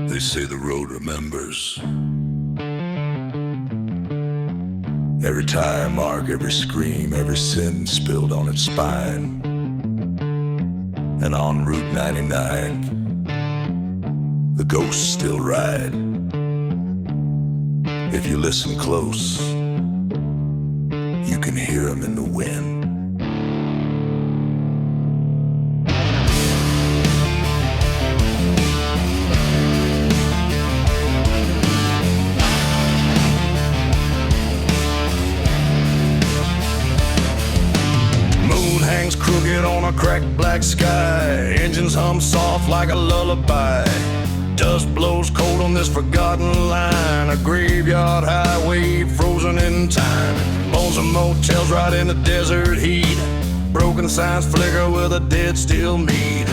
They say the road remembers. Every tire mark, every scream, every sin spilled on its spine. And on Route 99, the ghosts still ride. If you listen close, you can hear them in the wind. Hangs crooked on a cracked black sky. Engines hum soft like a lullaby. Dust blows cold on this forgotten line. A graveyard highway frozen in time. Bones of motels right in the desert heat. Broken signs flicker with a dead still meat.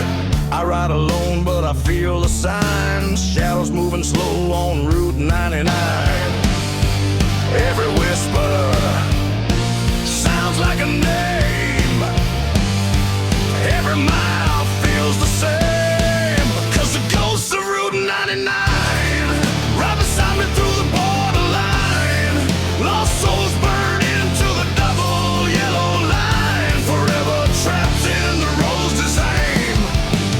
I ride alone but I feel the signs. Shadows moving slow on Route 99. Every whisper sounds like a name. Every mile feels the same. Cause the ghosts of Route 99 right beside me through the borderline. Lost souls burn into the double yellow line. Forever trapped in the road's aim.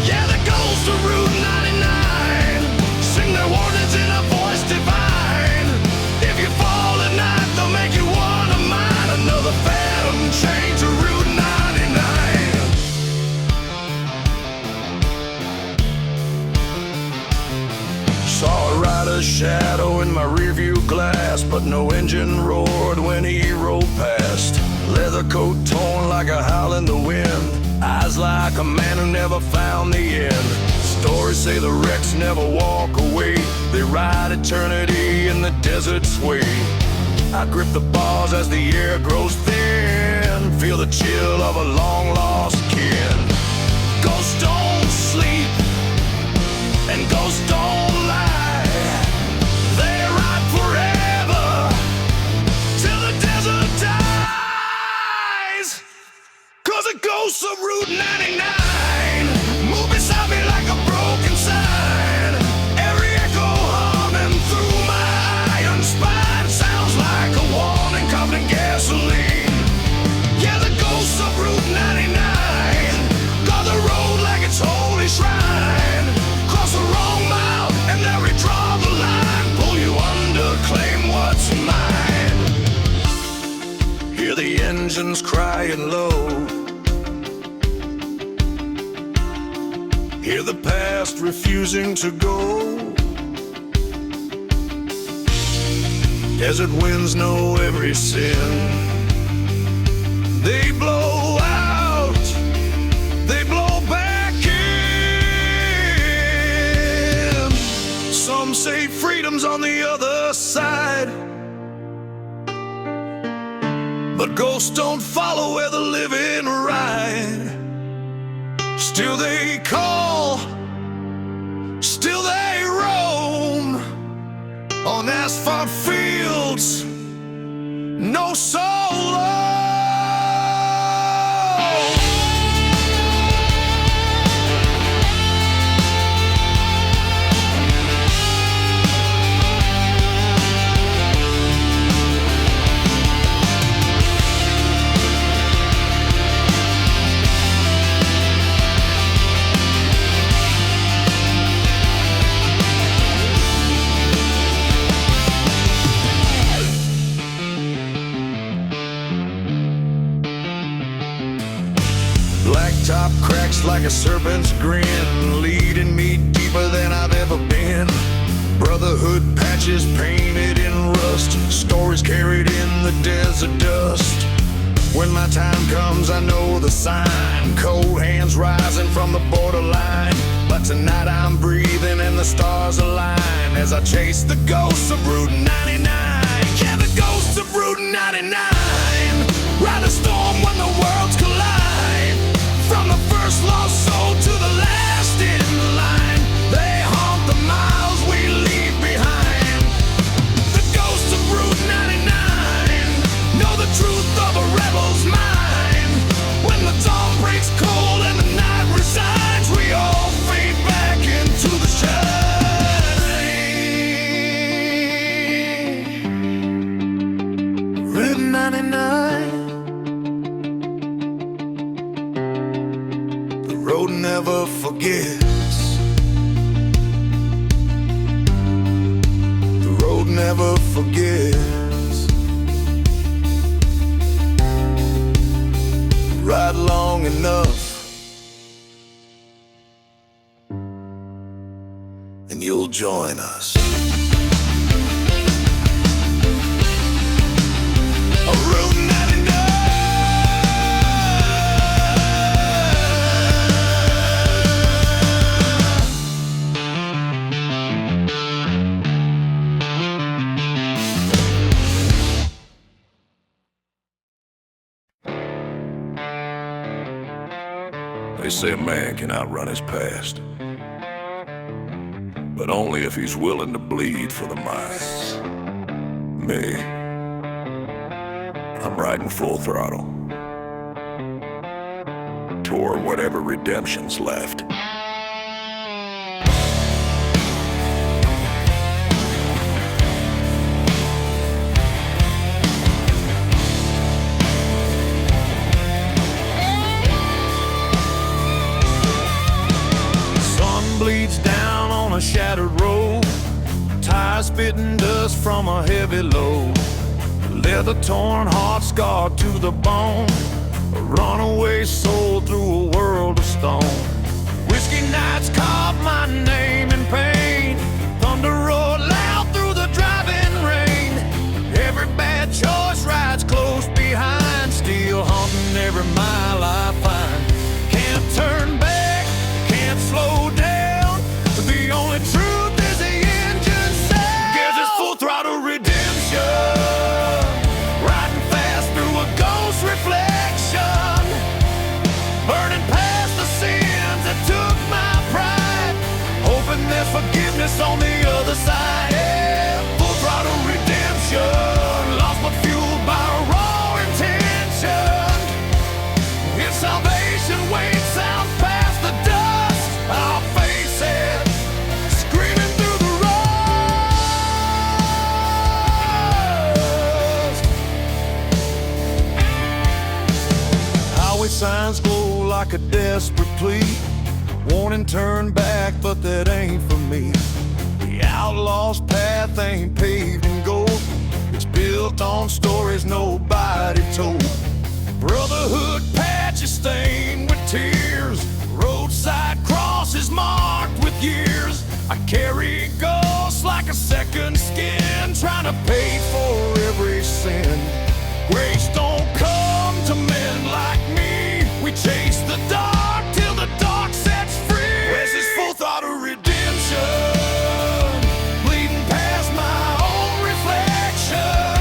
Yeah, the ghosts of Route 99 sing their warnings in a voice divine. If you fall at night, they'll make you one of mine. Another phantom chain to Route 99. Saw a rider's shadow in my rearview glass, but no engine roared when he rolled past. Leather coat torn like a howl in the wind. Eyes like a man who never found the end. Stories say the wrecks never walk away. They ride eternity in the desert's sway. I grip the bars as the air grows thin. Feel the chill of a long lost kin. Ghosts don't sleep and ghosts don't lie. They ride forever till the desert dies. Cause the ghosts of Route 99 move beside me like a broken sign. Every echo humming through my iron spine sounds like a warning covered in gasoline. Yeah, the ghosts of Route 99 guard the road like it's holy shrine. Cross the wrong mile and they'll redraw the line. Pull you under, claim what's mine. Hear the engines crying low. Hear the past refusing to go. Desert winds know every sin. They blow out, they blow back in. Some say freedom's on the other side, but ghosts don't follow where the living ride. Still they call, still they roam on asphalt fields, no soul alone. Blacktop cracks like a serpent's grin, leading me deeper than I've ever been. Brotherhood patches painted in rust, stories carried in the desert dust. When my time comes, I know the sign. Cold hands rising from the borderline. But tonight I'm breathing and the stars align as I chase the ghosts of Route 99. Yeah, the ghosts of Route 99 ride the storm when the worlds collide. From the first lost soul to the last in line, they haunt the miles we leave behind. The ghosts of Route 99 know the truth of a rebel's mind. When the dawn breaks cold and the night resigns, we all fade back into the shine. road never forgets. The road never forgets. Ride long enough and you'll join us. Route 99. They say a man can outrun his past, but only if he's willing to bleed for the miles. Me, I'm riding full throttle toward whatever redemption's left. Bleeds down on a shattered road, tires spitting dust from a heavy load, leather torn, heart scarred to the bone, a runaway soul through a world of stone. Whiskey nights carved my name in pain, thunder roared loud through the driving rain. Every bad choice rides close behind, still haunting every mile I find. Can't turn back, can't slow down. The only truth is the engine sound. Gives us full throttle redemption, riding fast through a ghost reflection, burning past the sins that took my pride, hoping there's forgiveness on the other side. Yeah, full throttle redemption, lost but fueled by a raw intention. If salvation waits out past the dust, I'll face it. Signs glow like a desperate plea, warning turn back, but that ain't for me. The outlaw's path ain't paved in gold, it's built on stories nobody told. Brotherhood patches stained with tears, roadside crosses marked with years. I carry ghosts like a second skin, trying to pay for every sin. Grace don't come to men like me. We chase the dark till the dark sets free. This is full throttle redemption, bleeding past my own reflection,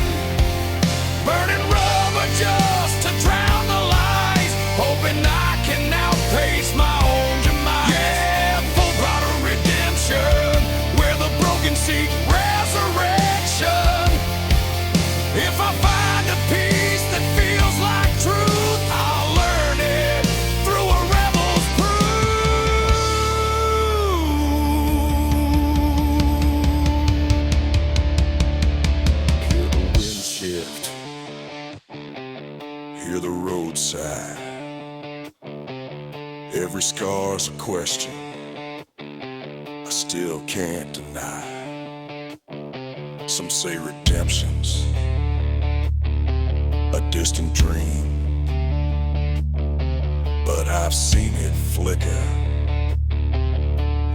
burning rubber just to drown the lies, hoping I can outpace my own demise. Yeah, full throttle redemption, where the broken seek resurrection. If I find a peace that feels like truth, I'll learn it through a rebel's proof. Hear the wind shift, hear the roadside. Every scar's a question I still can't deny. Some say redemption's a distant dream, but I've seen it flicker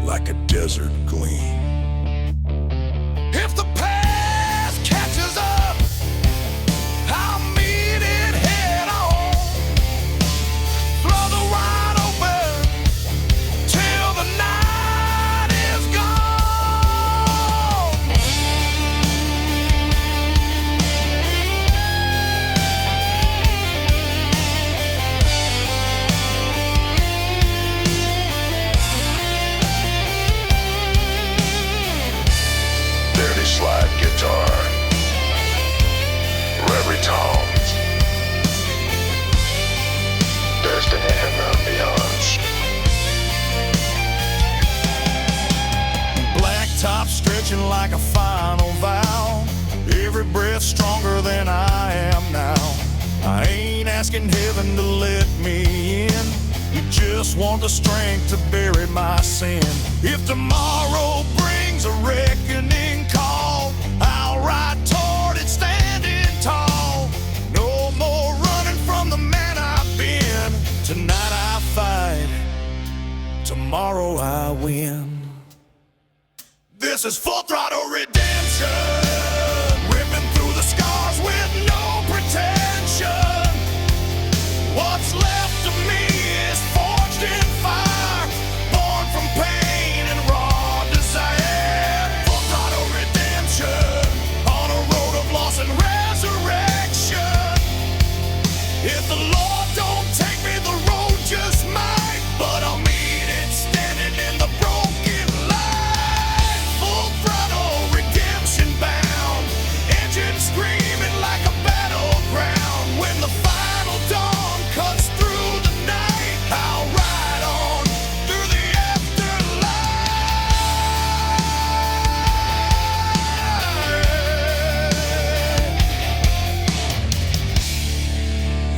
like a desert gleam. If the past catches up, I'll meet it head on, throw the wide open till the night is gone. Slide guitar, rebitones, destiny and ambiance. Black top stretching like a final vow, every breath stronger than I am now. I ain't asking heaven to let me in, you just just want the strength to bury my sin. If tomorrow brings a reckoning call, I'll ride toward it standing tall. No more running from the man I've been. Tonight I fight, tomorrow I win. This is full throttle redemption, ripping through the scars with no pretension. What's left of me is forged in fire, born from pain and raw desire. Full throttle redemption, on a road of loss and resurrection. If the Lord don't take me, the road just might, but I'll meet it standing in the broken light. Full throttle redemption bound, engine screaming like a battleground. When the final dawn cuts through the night, I'll ride on through the afterlife.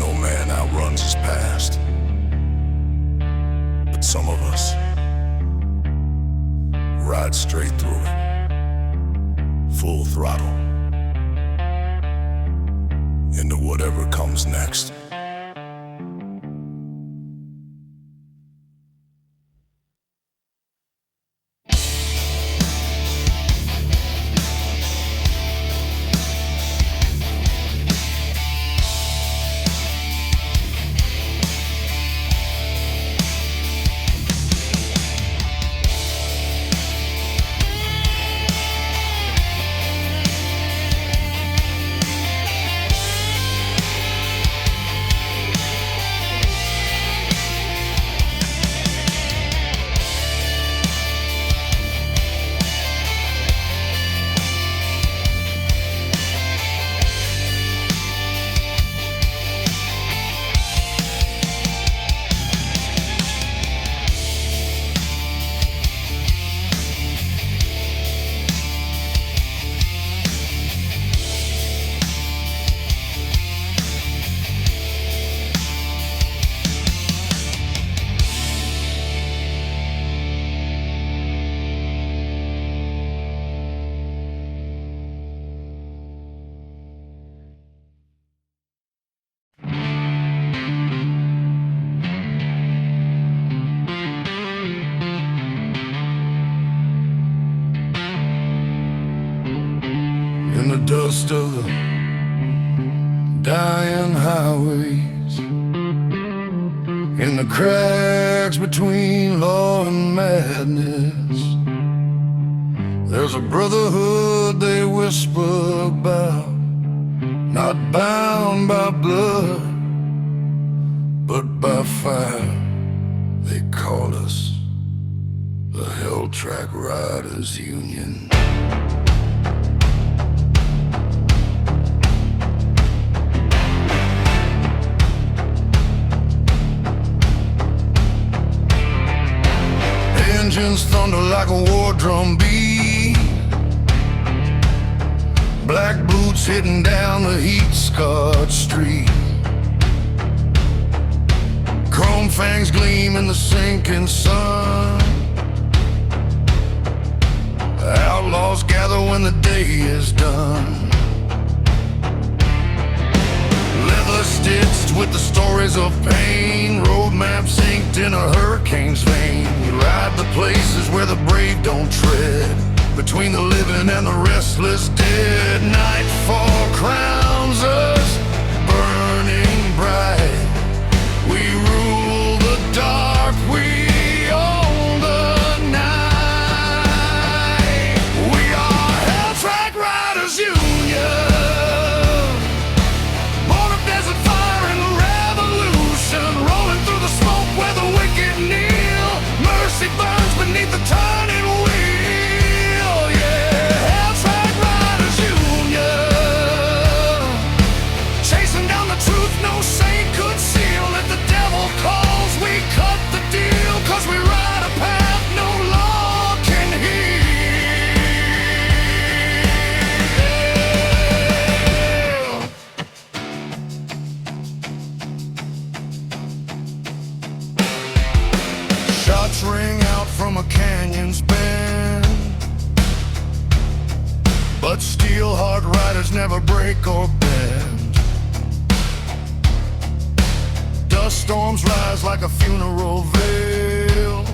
No man outruns his past, but some of us ride straight through it, full throttle, into whatever comes next. In the dust of the dying highways, in the cracks between law and madness, there's a brotherhood they whisper about, not bound by blood, but by fire. They call us the Hell Track Riders Union. Engines thunder like a war drum beat, black boots hitting down the heat-scarred street, chrome fangs gleam in the sinking sun. Outlaws gather when the day is done, leather stitched with the stories of pain, road maps inked in a hurricane's vein. We ride the places where the brave don't tread, between the living and the restless dead. Nightfall crowns us, burning bright. We rule the dark, we own the night. We are Hell Track Riders Union, born of desert fire and revolution, rolling through the smoke where the wicked kneel. Mercy burns beneath the turning wheel. Yeah, Hell Track Riders Union, chasing down the truth no saint could seal. Let the devil Shots ring out from a canyon's bend, but steel hard riders never break or bend. Dust storms rise like a funeral veil,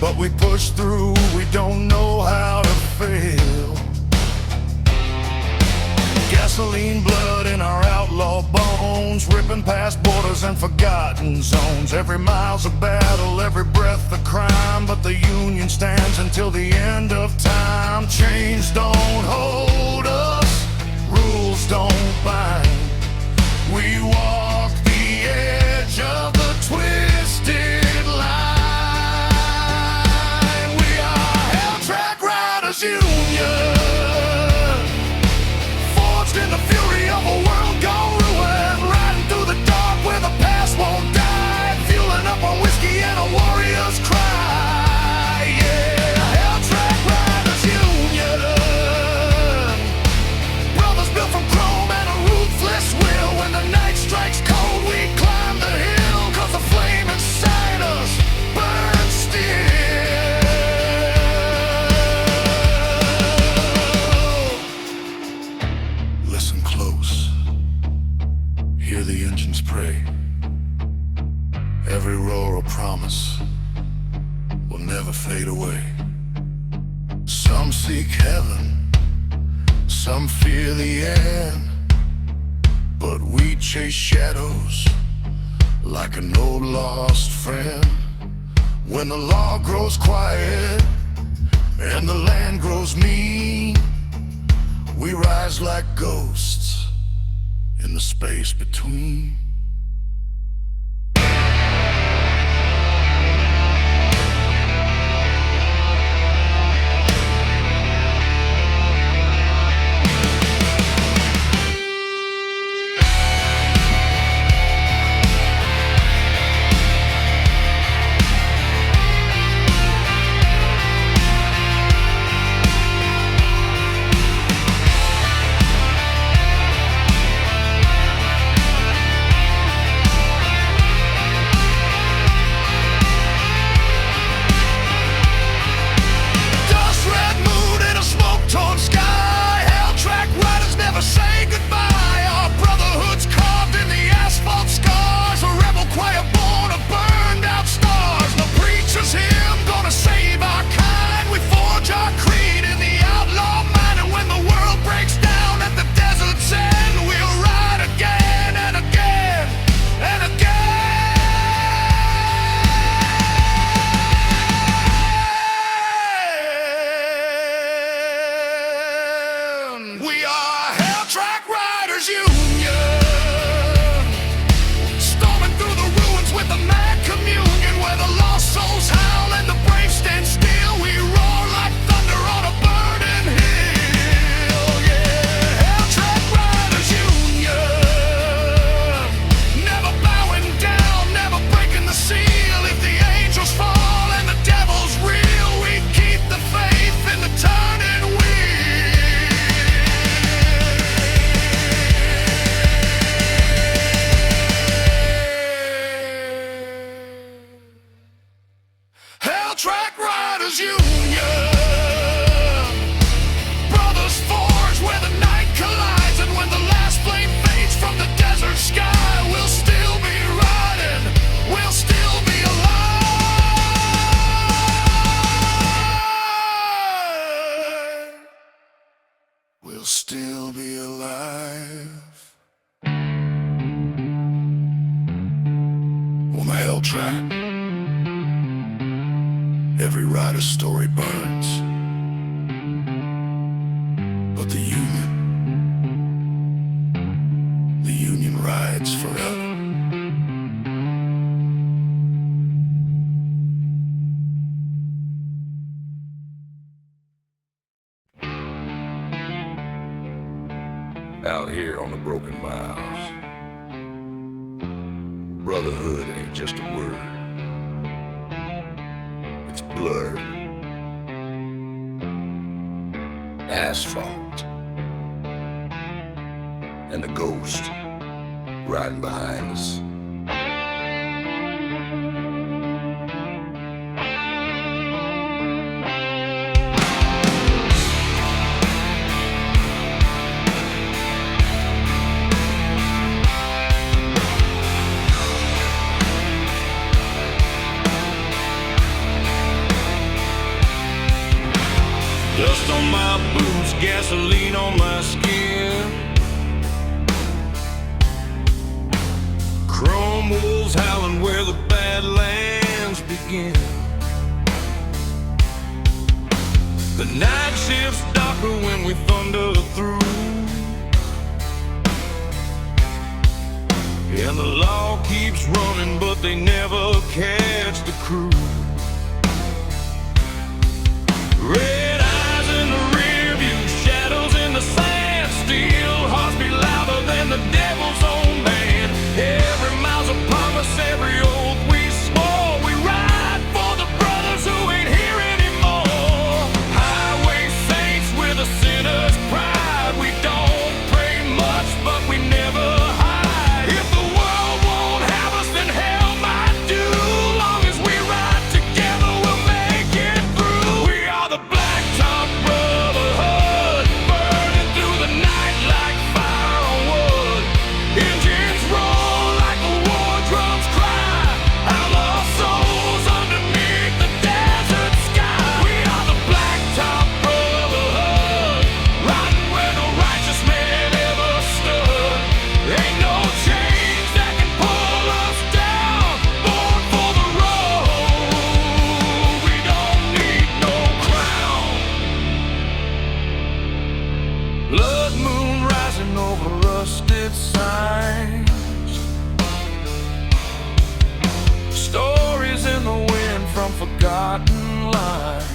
but we push through, we don't know how to fail. Gasoline blood in our outlaw bones, ripping past borders and forgotten zones. Every mile's a battle, every breath a crime, but the Union stands until the end of time. Chains don't hold us, rules don't bind. We walk the edge of the twisted line. We are Hell Track Riders Union, in the fury of a world gone ruined, riding through the dark where the past won't die, fueling up on whiskey and a warrior's cry. Yeah, Hell Track Riders Union, brothers built from chrome and a ruthless will. When the night strikes cold, we climb the hill, 'cause the flame inside us burns still. Listen close, hear the engines pray. Every roar of promise will never fade away. Some seek heaven, some fear the end, but we chase shadows like an old lost friend. When the law grows quiet and the land grows mean, we rise like ghosts in the space between. Track Riders Union, brothers forge where the night collides, and when the last flame fades from the desert sky, we'll still be riding, we'll still be alive, we'll still be alive. On the Hell Track, every rider's story burns, but the Union rides forever. Out here on the broken miles, brotherhood ain't just a word. It's blood, asphalt, and the ghost riding behind us. on my boots, gasoline on my skin. Chrome wolves howling where the badlands begin. The night shift's darker when we thunder through, and the law keeps running, but they never catch the crew. Red eyes in the rear view, shadows in the sand. Steel hearts beat louder than the devil's own band. Every mile's a promise, every oath we swore. We ride for the brothers who ain't here anymore. Highway saints with a sinner's pride. We don't pray much, but we never hide. If the world won't have us, then hell might do. Long as we ride together, we'll make it through. We are the Blacktop Brotherhood, burning through the night like fire on wood. Engines roar like the war drums cry. Outlaw souls underneath the desert sky. We are the Blacktop Brotherhood, riding where no righteous man ever stood. Ain't no chains that can pull us down. Born for the road, we don't need no crown. Blood moon rising over rusted signs. Stories in the wind from forgotten lines.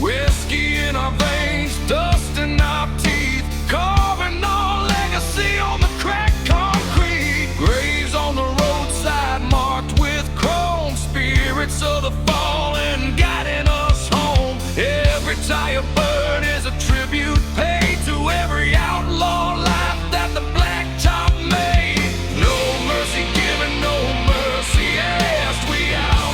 Whiskey in our veins, dust in our teeth, carving our legacy on the cracked concrete. Graves on the roadside marked with chrome. Spirits of the fallen guiding us home. Every tire burn is a tribute paid to every outlaw life that the Blacktop made. No mercy given, no mercy asked. We out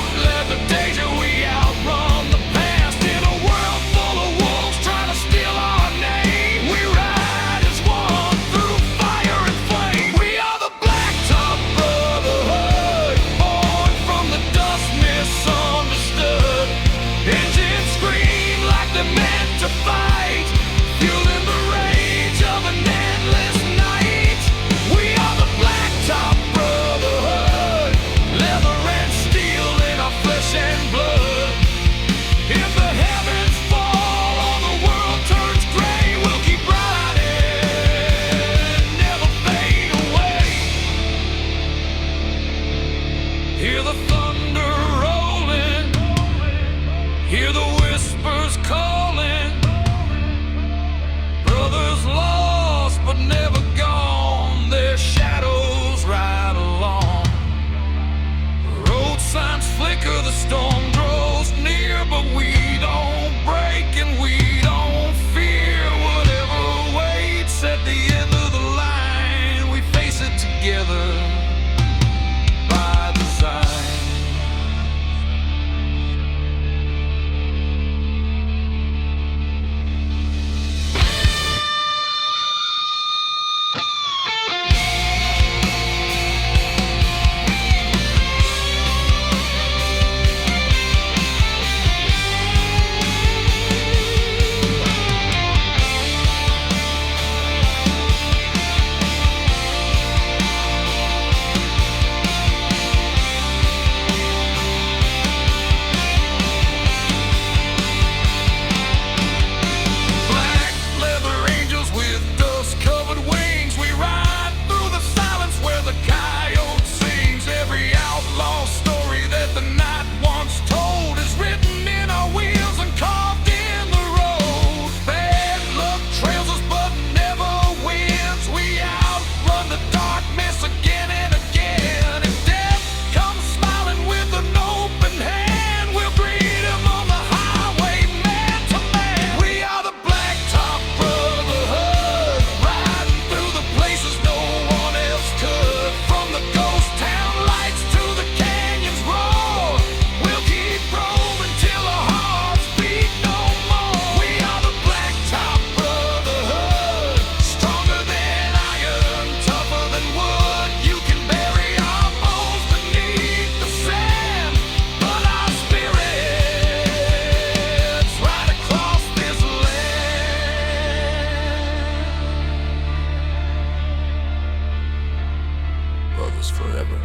forever,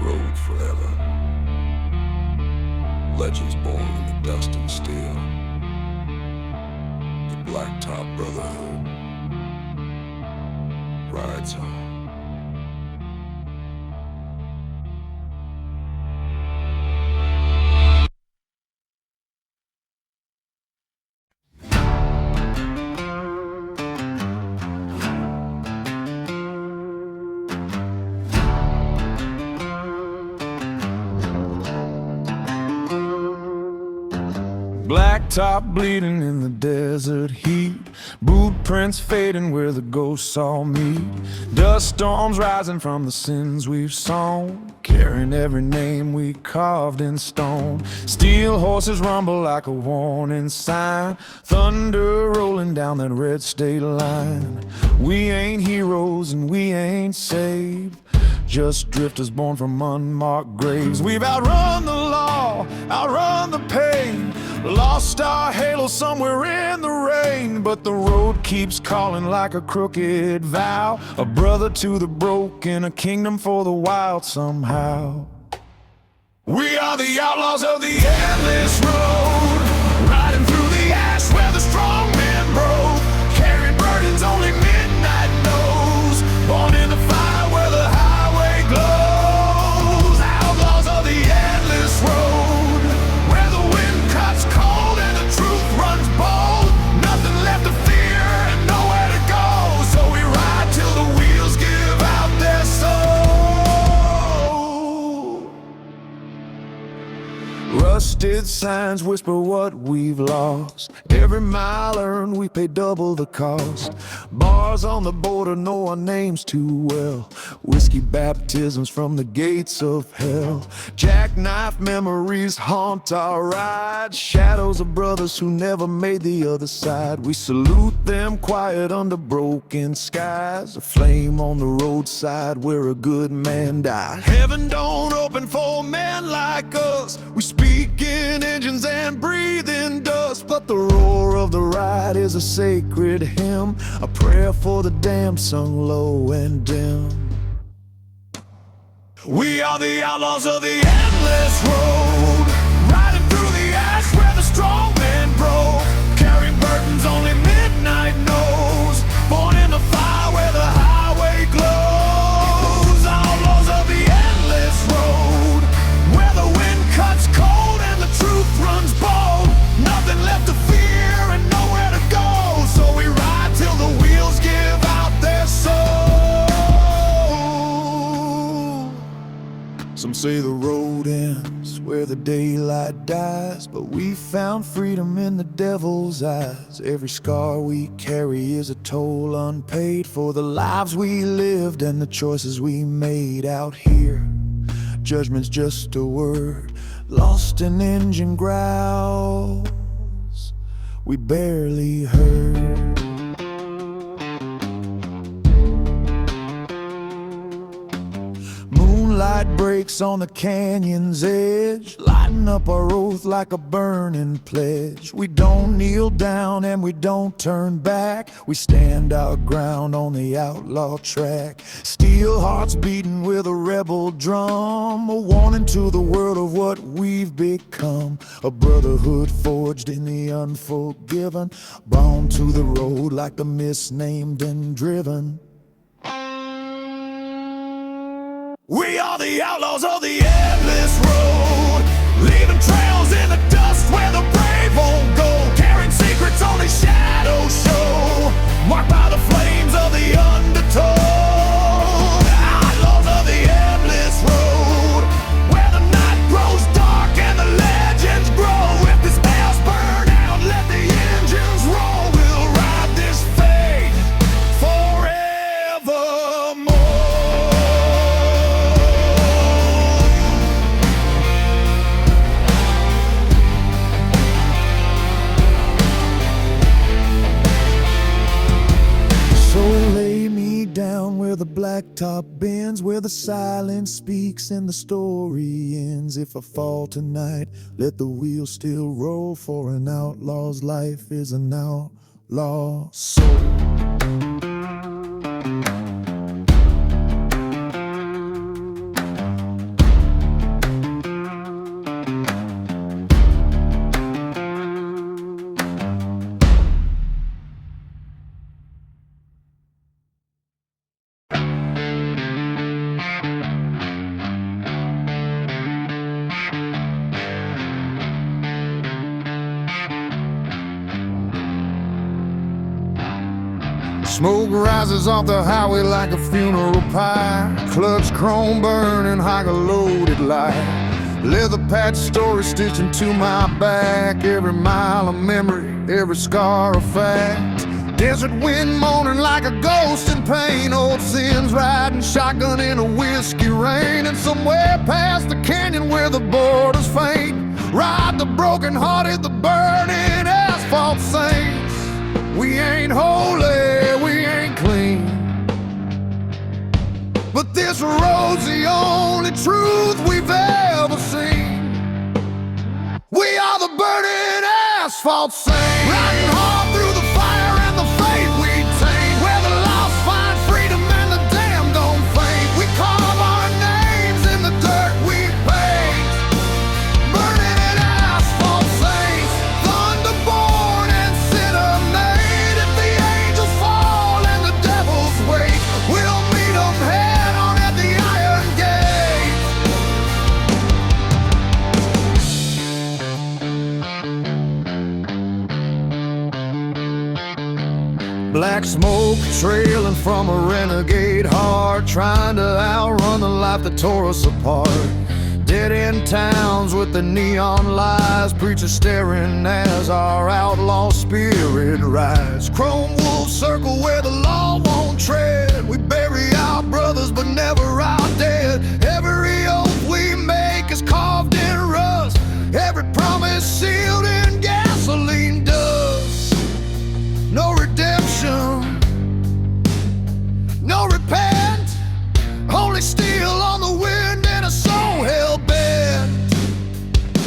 rode forever. Legends born in the dust and steel. The Blacktop Brotherhood rides on. Blacktop bleeding in the desert heat, boot prints fading where the ghosts all meet. Dust storms rising from the sins we've sown, carrying every name we carved in stone. Steel horses rumble like a warning sign, thunder rolling down that red state line. We ain't heroes and we ain't saved, just drifters born from unmarked graves. We've outrun the law, outrun the pain, lost our halo somewhere in the rain. But the road keeps calling like a crooked vow, a brother to the broken, a kingdom for the wild somehow. We are the outlaws of the endless road, riding through the ash where the strong men broke, carrying burdens only midnight knows, born in the fire where the highway glows. Outlaws of the endless road, where the wind cuts cold and the truth runs bold, nothing left to fear and nowhere to go, so we ride till the wheels give out their soul. Rusted signs whisper what we've lost, every mile earned we pay double the cost. Bars on the border know our names too well, whiskey baptisms from the gates of hell. Jackknife memories haunt our ride, shadows of brothers who never made the other side. We salute them quiet under broken skies, a flame on the roadside where a good man died. Heaven don't open for men like us, we speak in engines and breathe in dust, but the roar of the ride is a sacred hymn, a prayer for the damned sung low and dim. We are the outlaws of the endless road, riding through the ash where the strong men broke, carrying burdens only midnight knows, born in the fire where the highway glows. Outlaws of the endless road, where the wind cuts cold and the truth runs bold, nothing left to fear and nowhere to go, so we ride till the wheels give out their soul. Some say the road ends where the daylight dies, but we found freedom in the devil's eyes. Every scar we carry is a toll unpaid for the lives we lived and the choices we made out here. Judgment's just a word lost in engine growls we barely heard. Moonlight breaks on the canyon's edge, lighting up our oath like a burning pledge. We don't kneel down and we don't turn back, we stand our ground on the outlaw track. Steel hearts beating with a rebel drum, a warning to the world of what we've become. A brotherhood forged in the unforgiven, bound to the road like the misnamed and driven. We are the outlaws of the endless road, leaving trails in the dust where the brave won't go, carrying secrets only shadows show, marked by the flames of the undertow. Outlaws of the endless road, where the night grows dark and the legends grow. If this bells burn out, let the engines roll. We'll ride this fate forevermore. Where the blacktop bends, where the silence speaks and the story ends. If I fall tonight, let the wheels still roll, for an outlaw's life is an outlaw soul. Smoke rises off the highway like a funeral pie. Clutch chrome burning like a loaded light. Leather patch story stitched into my back. Every mile of memory, every scar a fact. Desert wind moaning like a ghost in pain. Old sins riding shotgun in a whiskey rain. And somewhere past the canyon where the borders faint, ride the broken-hearted, the burning asphalt saints. We ain't holy, we ain't clean, but this road's the only truth we've ever seen. We are the burning asphalt saints, riding hard through the fire and the faith we taint. Where the lost find freedom and the damned don't faint. We carve our names in the dirt we paint. Burning in asphalt saints, thunderborn and sinner made. If the angels fall and the devils wait, we'll meet them head on at the iron gate. Black smoke trailing from a renegade heart, trying to outrun the life that tore us apart. Dead-end towns with the neon lights, preachers staring as our outlaw spirit rise. Chrome wolves circle where the law won't tread. We bury our brothers but never our dead. Every oath we make is carved in rust. Every promise sealed in gasoline dust. No redemption, no repent, only steel on the wind and a soul hell-bent.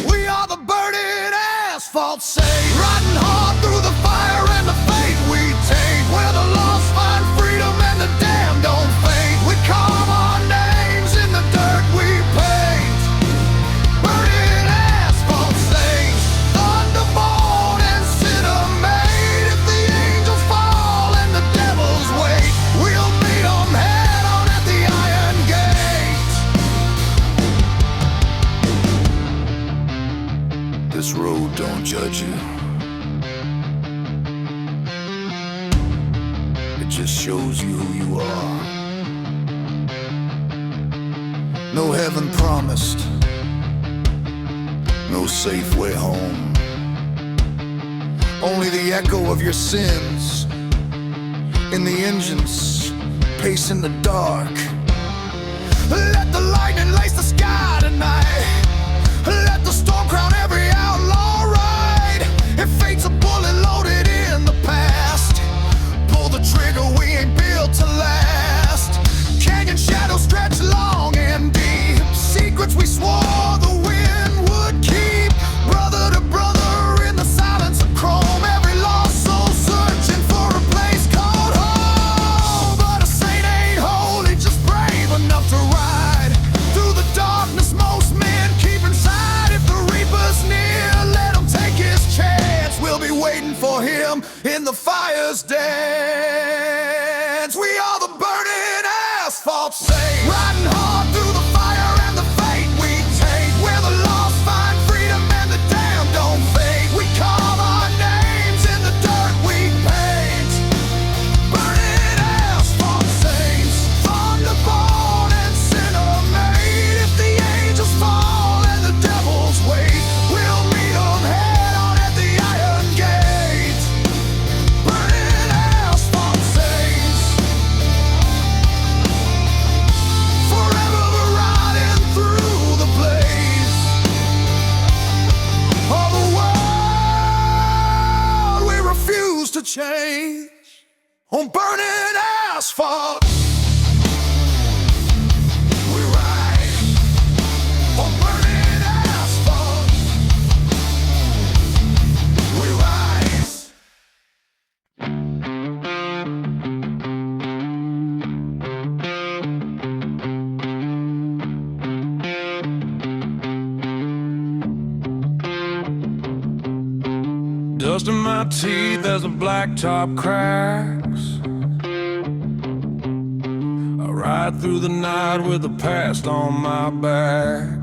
We are the burning asphalt saints, riding hard through the fire and the faith we taint. Where the lost find freedom and the damned don't faint. We carve our names in the dirt we paint. Burning asphalt saints, thunderborn and sinner made. If the angels fall and the devils wait, we'll meet them head on at the iron gate. This road don't judge you, it just shows you who you are. No heaven promised, no safe way home, only the echo of your sins in the engines pacing the dark. Let the lightning lace the sky tonight. Let the storm crown every outlaw ride. If fate's a bullet loaded in the past, pull the trigger, we ain't built to last. Canyon shadows stretch long and deep, secrets we swore the wind would keep. Brother to brother in the silence of chrome, every lost soul searching for a place called home. But a saint ain't holy, just brave enough to ride through the darkness most men keep inside. If the reaper's near, let him take his chance. We'll be waiting for him in the fire's dance. We are the burning asphalt saints, riding hard through the fire and the fate we take. Where the lost find freedom and the damned don't fade. We carve our names in the dirt we paint. Burning asphalt saints, thunderborn and sinner made. If the angels fall and the devils wait, we'll meet them head on at the iron gate. Burning asphalt saints, forever riding through the blaze of the world we refuse to change. On burning asphalt we ride. On burning asphalt we rise. Dust in my teeth as the blacktop cracks. I ride through the night with the past on my back.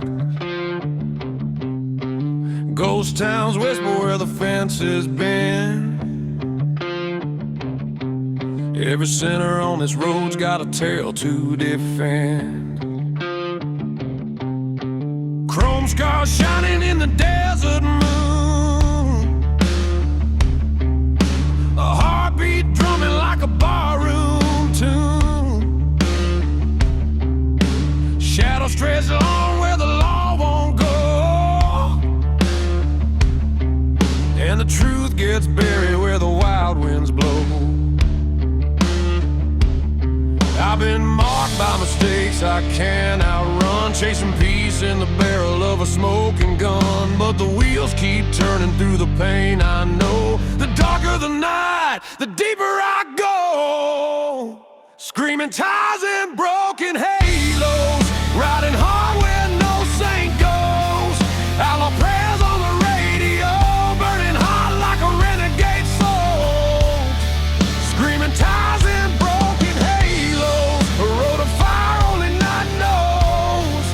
Ghost towns whisper where the fence has been. Every sinner on this road's got a tale to defend. Chrome scars shining in the desert moon, a heartbeat drumming like a barroom tune. Shadows stretch along where the law won't go, and the truth gets buried where the wild winds blow. I've been marked by mistakes I can't outrun, chasing peace in the barrel of a smoking gun. But the wheels keep turning through the pain I know. The darker the night, the deeper I go. Screaming ties and broken halos, riding hard where no saint goes. Outlaw prayers on the radio, burning hot like a renegade soul. Screaming ties and broken halos, a road of fire only night knows.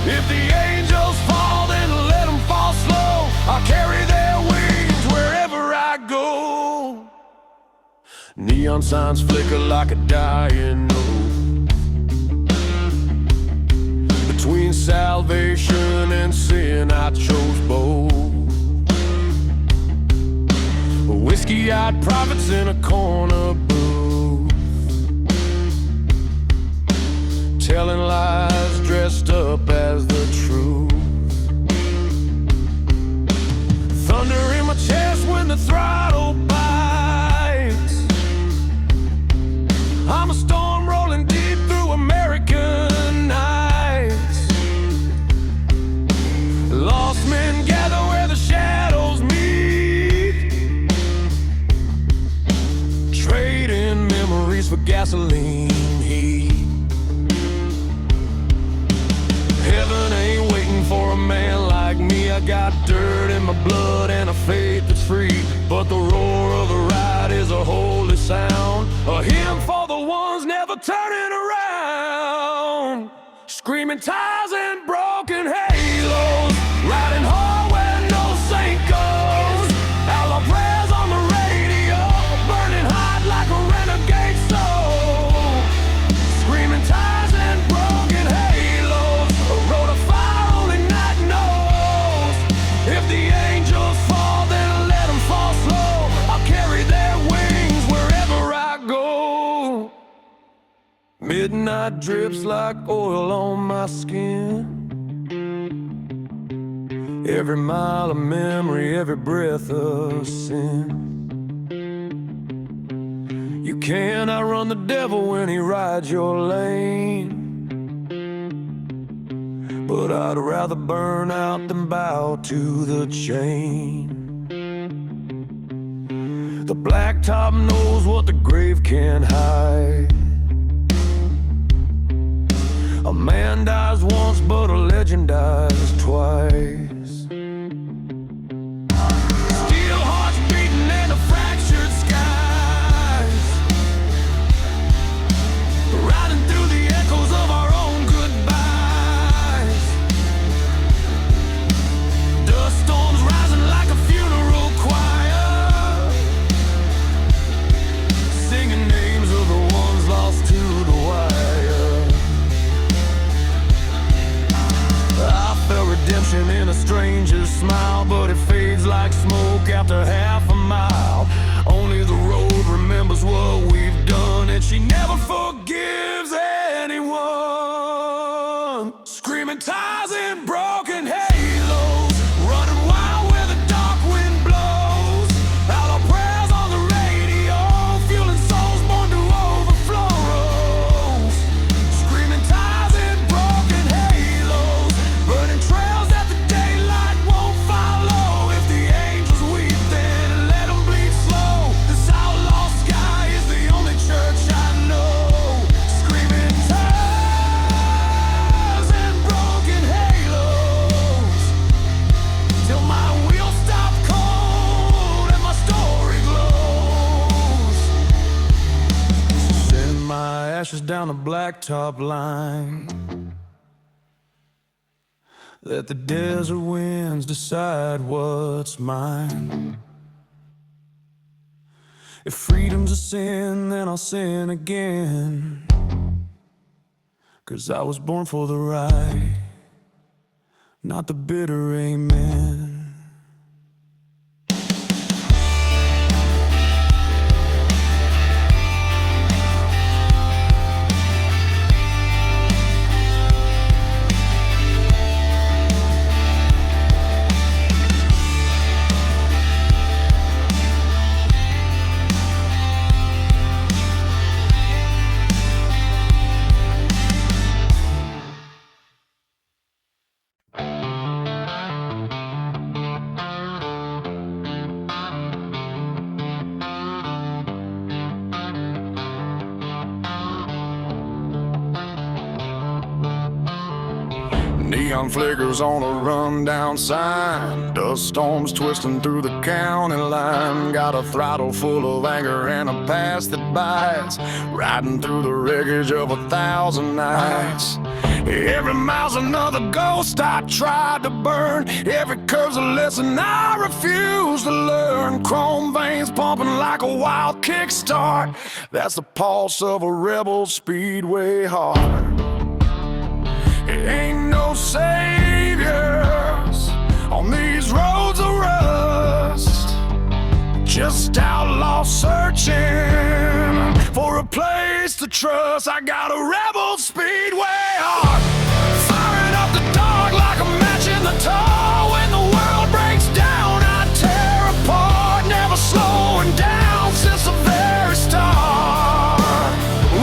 If the angels fall, then let them fall slow. I'll carry their wings wherever I go. Neon signs flicker like a dying note. Between salvation and sin, I chose both. Whiskey-eyed prophets in a corner booth, telling lies dressed up as the truth. Thunder in my chest when the throttle bites. I'm a storm rolling deep through American nights. Lost men gather where the shadows meet, trading memories for gasoline heat. Heaven ain't waiting for a man like me. I got dirt in my blood and a faith that's free. But the roar of the ride is a holy sound, a hymn for the ones never turning around. Screaming ties and broken halos, riding hard where no saint goes. Outlaw prayers on the radio, burning hot like a renegade soul. Screaming ties and broken halos, a road of fire only night knows. If the angels fall, then let them fall slow. I'll carry their wings wherever I go. Midnight drips like oil on my skin. Every mile of memory, every breath of sin. You can't outrun the devil when he rides your lane, but I'd rather burn out than bow to the chain. The blacktop knows what the grave can't hide. A man dies once, but a legend dies twice. Steel hearts beating in the fractured skies, riding through the echoes of our own goodbyes. Dust storms rising like a funeral choir, singing names of the ones lost to the wire. I felt redemption in a stranger's smile, but it fades like smoke after half a mile. Only the road remembers what we've done, and she never forgives anyone. Screaming ties and broken halos, running wild where the dark wind blows. Outlaw prayers on the radio, fueling souls born to overflow. Screaming ties and broken halos, burning trails that the daylight won't follow. If the angels weep, then let them bleed slow. This outlaw sky is the only church I know. Screaming ties and broken halos, till my wheels stop cold and my story glows. Send my ashes down the blacktop line. Let the desert winds decide what's mine. If freedom's a sin, then I'll sin again. 'Cause I was born for the right, not the bitter amen. Neon flickers on a rundown sign, dust storms twisting through the county line. Got a throttle full of anger and a past that bites, riding through the wreckage of 1,000 nights. Every mile's another ghost I tried to burn. Every curve's a lesson I refuse to learn. Chrome veins pumping like a wild kickstart. That's the pulse of a rebel speedway heart. It ain't no saviors on these roads of rust, just outlaws searching for a place to trust. I got a rebel speedway heart, firing up the dark like a match in the tar. When the world breaks down, I tear apart, never slowing down since the very start.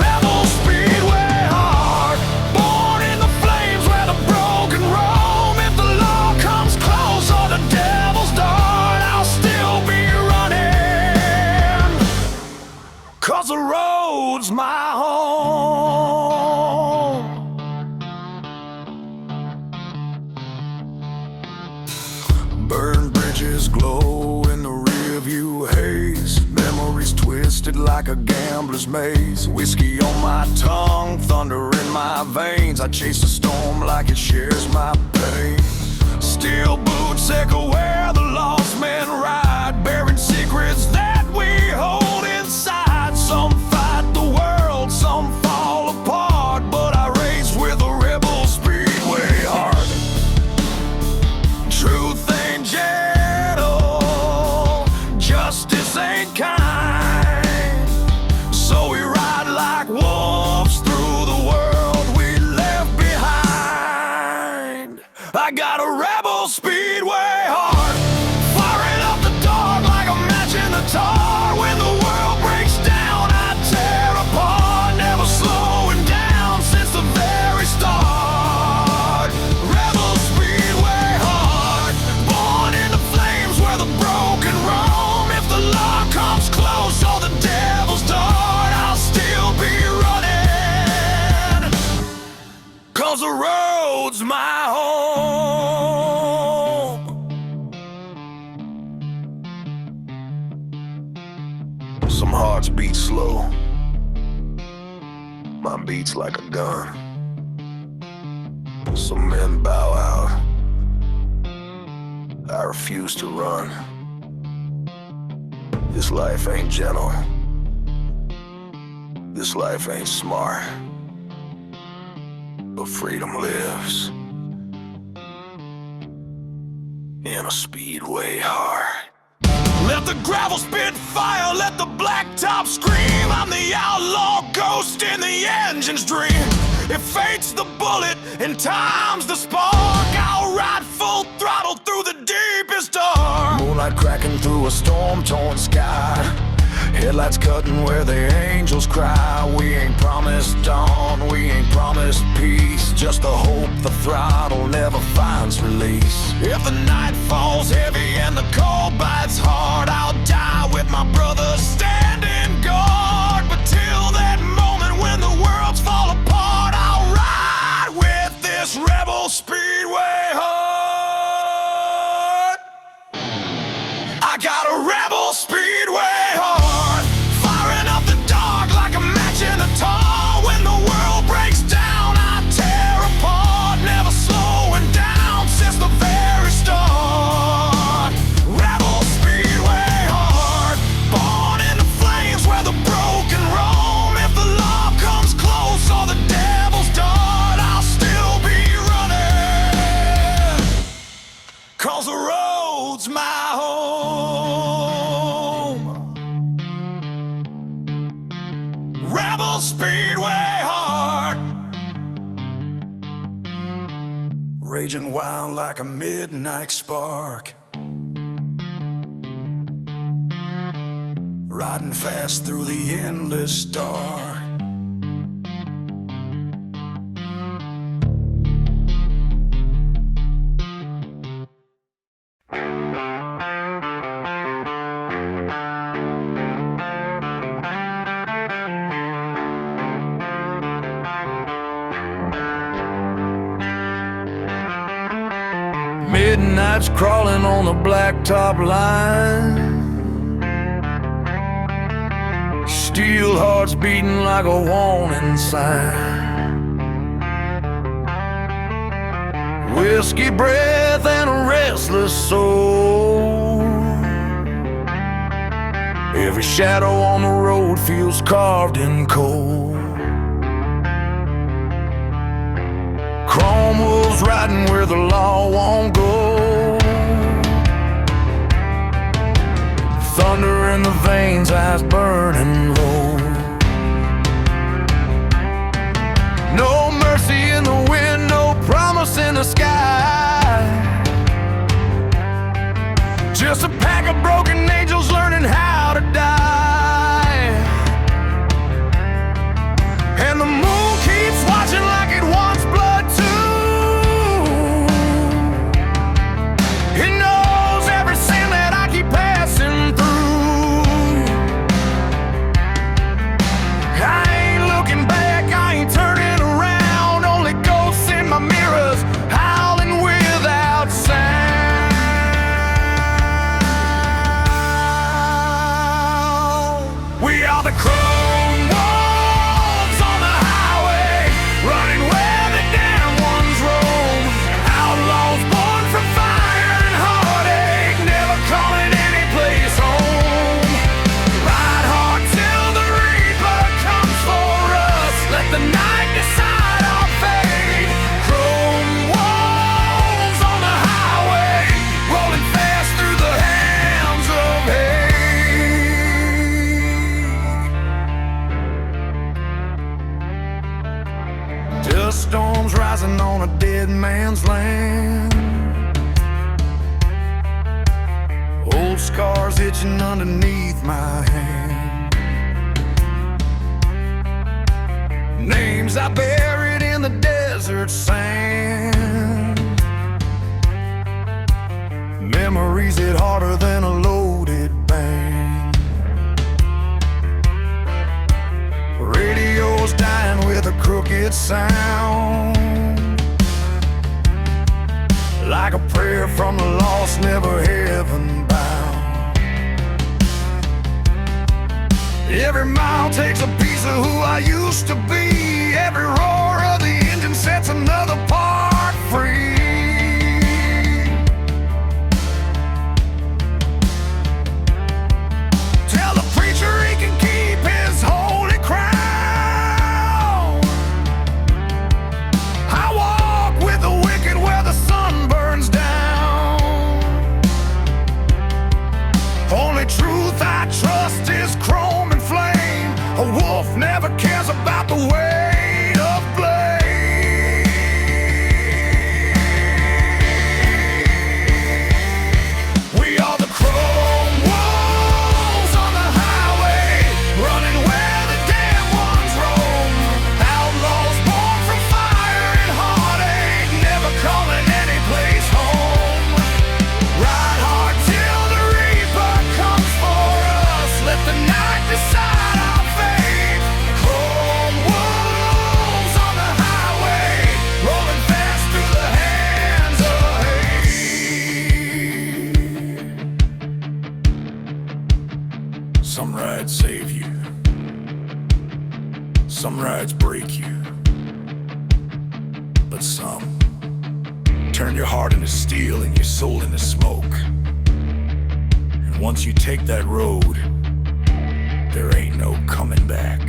Rebel speedway heart, born in the flames where the broken roam. If the law comes close or the devil's dart, I'll still be running, 'cause the road's my home. Burned bridges glow in the rearview haze, memories twisted like a gambler's maze. Whiskey on my tongue, thunder in my veins. I chase the storm like it shares my pain. Steel boots echo where the lost men ride, bearing secrets that we hold inside. Some fight the world, some fall apart, but I race with a rebel speedway heart. Truth ain't gentle, justice ain't kind, so we ride like wolves through the world we left behind. I got a rebel speedway heart, firing up the dark like a match in the tar. When the world breaks down, I tear apart, never slowing down since the very start. Rebel speedway heart, born in the flames where the broken roam. If the law comes close or the devil's dart, I'll still be running, 'cause the road's my home. Some hearts beat slow, mine beats like a gun. Some men bow out, I refuse to run. This life ain't gentle, this life ain't smart, but freedom lives in a speedway heart. Let the gravel spit fire, let the blacktop scream. I'm the outlaw ghost in the engine's dream. If fate's the bullet and time's the spark, I'll ride full throttle through the deepest dark. Moonlight cracking through a storm-torn sky, headlights cutting where the angels cry. We ain't promised dawn, we ain't promised peace, just the hope the throttle never finds release. If the night falls heavy and the cold bites hard, I'll die with my brothers standing guard. But till that moment when the worlds fall apart, I'll ride with this rebel speedway heart. I got a rebel speedway heart, firing up the dark like a match in a tar. When the world breaks down, I tear apart, never slowing down since the very start. Rebel speedway heart, born in the flames. raging wild like a midnight spark, riding fast through the endless dark. Midnight's crawling on the blacktop line, steel hearts beating like a warning sign. Whiskey breath and a restless soul, every shadow on the road feels carved in coal. Chrome wolves riding where the law won't go, thunder in the veins, eyes burning low. No mercy in the wind, no promise in the sky, just a pack of broken angels learning how to die. And the moon keeps watching like it wants blood too. It knows every sin that I keep passing through. I ain't looking back, I ain't turning around, only ghosts in my mirrors howling without sound. We are the chrome wolves on the highway, running where the damn ones roam. Outlaws born from fire and heartache, never calling any place home. Ride hard till the reaper comes for us, let the night decide our fate. Chrome wolves on the highway, rolling fast through the hands of hate. Dust storms rising on a dead man's land, old scars itching underneath my hand. Names I buried in the desert sand, memories hit harder than a loaded band. Radio's dying with a crooked sound, like a prayer from the lost, never heaven bound. Every mile takes a piece of who I used to be, every roar of the engine sets another part free. Tell the preacher he can keep his holy crown. I walk with the wicked where the sun burns down. Only truth I trust is chrome and flame. A wolf never cares about the weight of blame. We are the chrome wolves on the highway, running where the damn ones roam. Outlaws born from fire and heartache, never calling any place home. Ride hard till the reaper comes for us, let the night decide our fate. Chrome wolves on the highway, rolling fast through the hands of hate. Some rides save you, some rides break you, but some turn your heart into steel and your soul into smoke. And once you take that road, there ain't no coming back.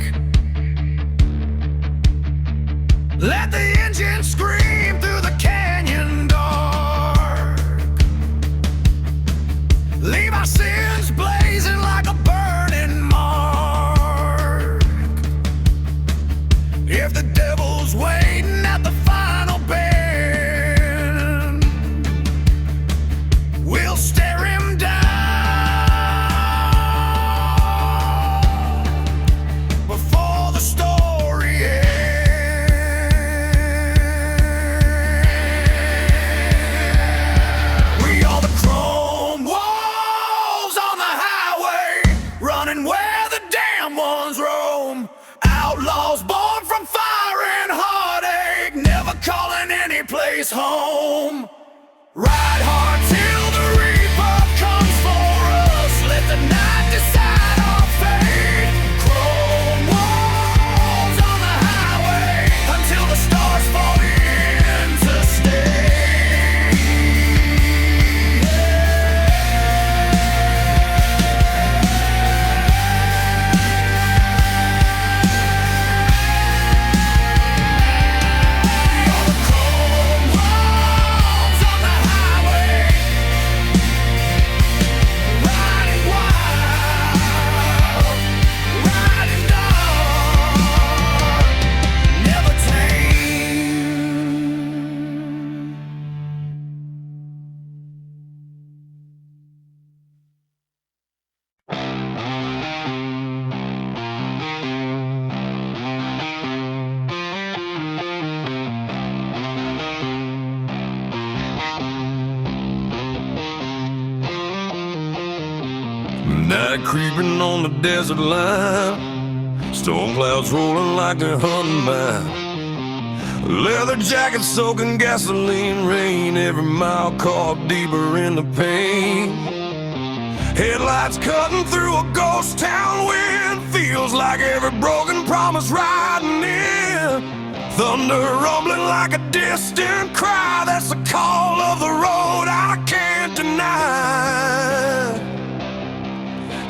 Let the engine scream through the canyon dark, leave our sins blazing like a burning mark. If the devil's waiting at the final bend, race home. Ride hard till the reaper comes for us. Let the night decide our fate. Chrome walls on the highway until the stars fall into stay. All the chrome walls on the highway, riding wild, riding dark, never tame. Night creeping on the desert line, storm clouds rolling like they're hunting mine. Leather jacket soaking gasoline rain, every mile caught deeper in the pain. Headlights cutting through a ghost town wind, feels like every broken promise riding in. Thunder rumbling like a distant cry, that's the call of the road I can't deny.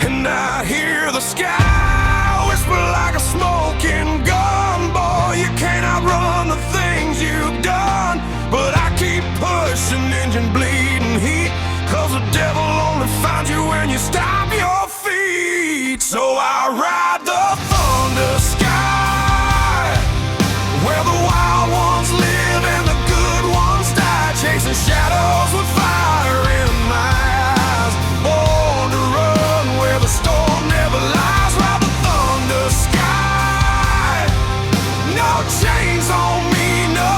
And I hear the sky whisper like a smoking gun. Boy, you can't outrun the things you've done. But I keep pushing, engine bleeding heat, 'cause the devil only finds you when you stop your feet. So I ride the thunder sky, where the wild ones live and the good ones die, chasing shadows with fire in my eyes. Born to run where the storm never lies. Ride the thunder sky, no chains on me, no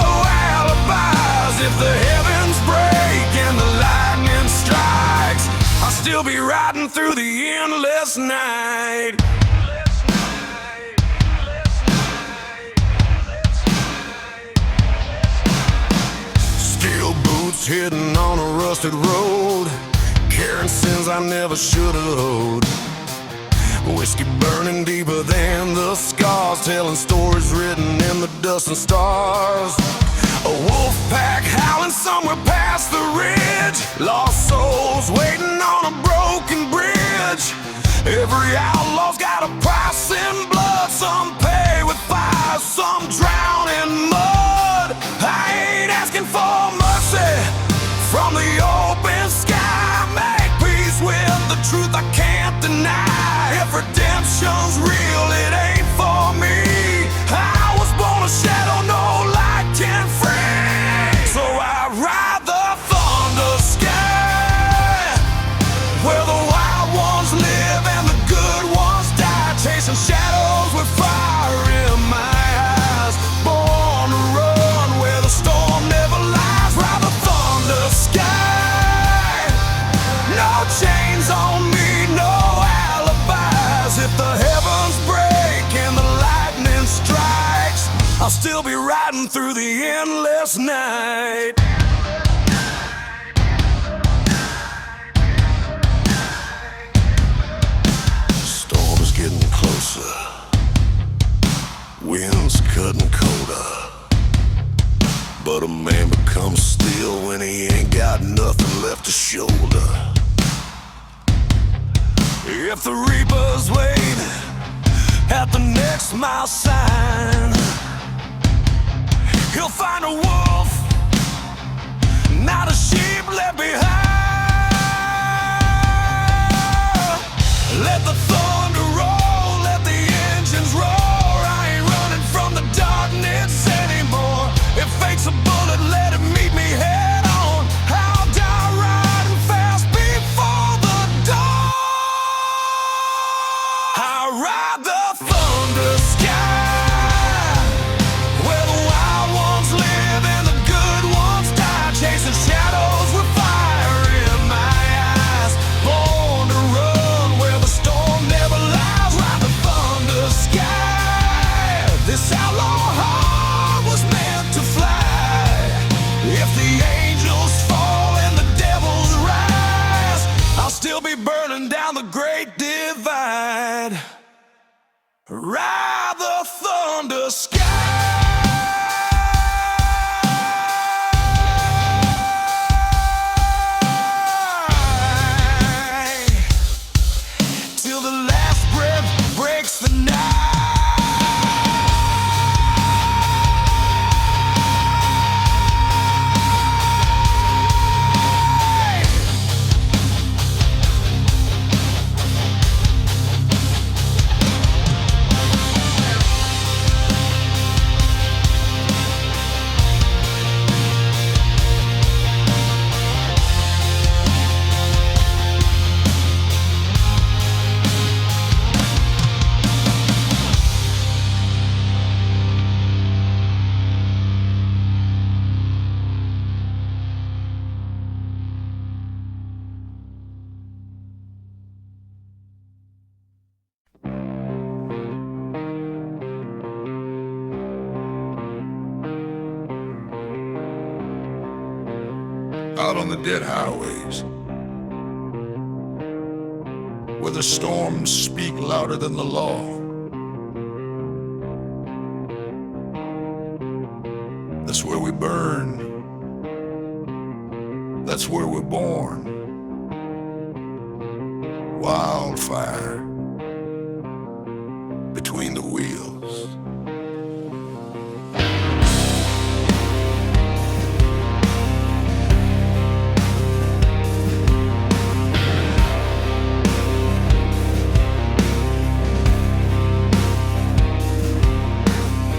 alibis. If the heavens break and the lightning strikes, I'll still be riding through the endless night. Steel boots hitting on a rusted road, carrying sins I never should have owed. Whiskey burning deeper than the scars, telling stories written in the dust and stars. A wolf pack howling somewhere past the ridge, lost souls waiting on a broken bridge. Every outlaw's got a price in blood, some pay with fire, some drown in mud. I ain't asking for mercy from the open sky. Make peace with the truth I can't deny. If redemption's real, it ain't for me. I was born a shadow, no light can free. So I ride the thunder sky, where the wild ones live and the good ones die, chasing shadows with fire in my eyes. Born to run where the storm never lies. Ride the thunder sky, no chains on me, no alibis. If the heavens break and the lightning strikes, I'll still be riding through the endless night. Storm is getting closer, wind's cutting colder, but a man becomes steel when he ain't got nothing left to shoulder. If the reapers wait at the next mile sign, he'll find a wolf, not a sheep left behind. Let the thunder roll, let the engines roar. I ain't running from the darkness anymore. If fate's a bullet, let it meet me head on. I'll die riding fast before the dawn. I ride the thunder sky, ride the thunder sky. Till the last breath breaks the night. Out on the dead highways, where the storms speak louder than the law. That's where we burn. That's where we're born. Wildfire between the wheels.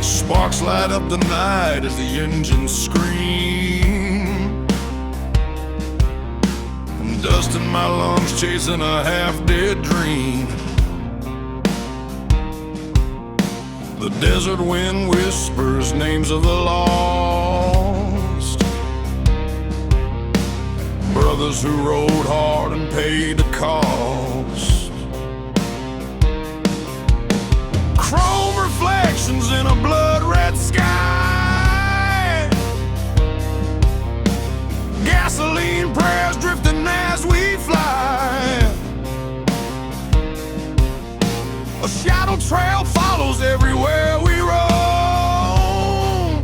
Sparks light up the night as the engines scream. I'm dust in my lungs chasing a half-dead dream. The desert wind whispers names of the lost, brothers who rode hard and paid the cost. Chrome reflections in a blood-red sky, gasoline prayers drifting as we fly. A shadow trail follows everywhere we roam,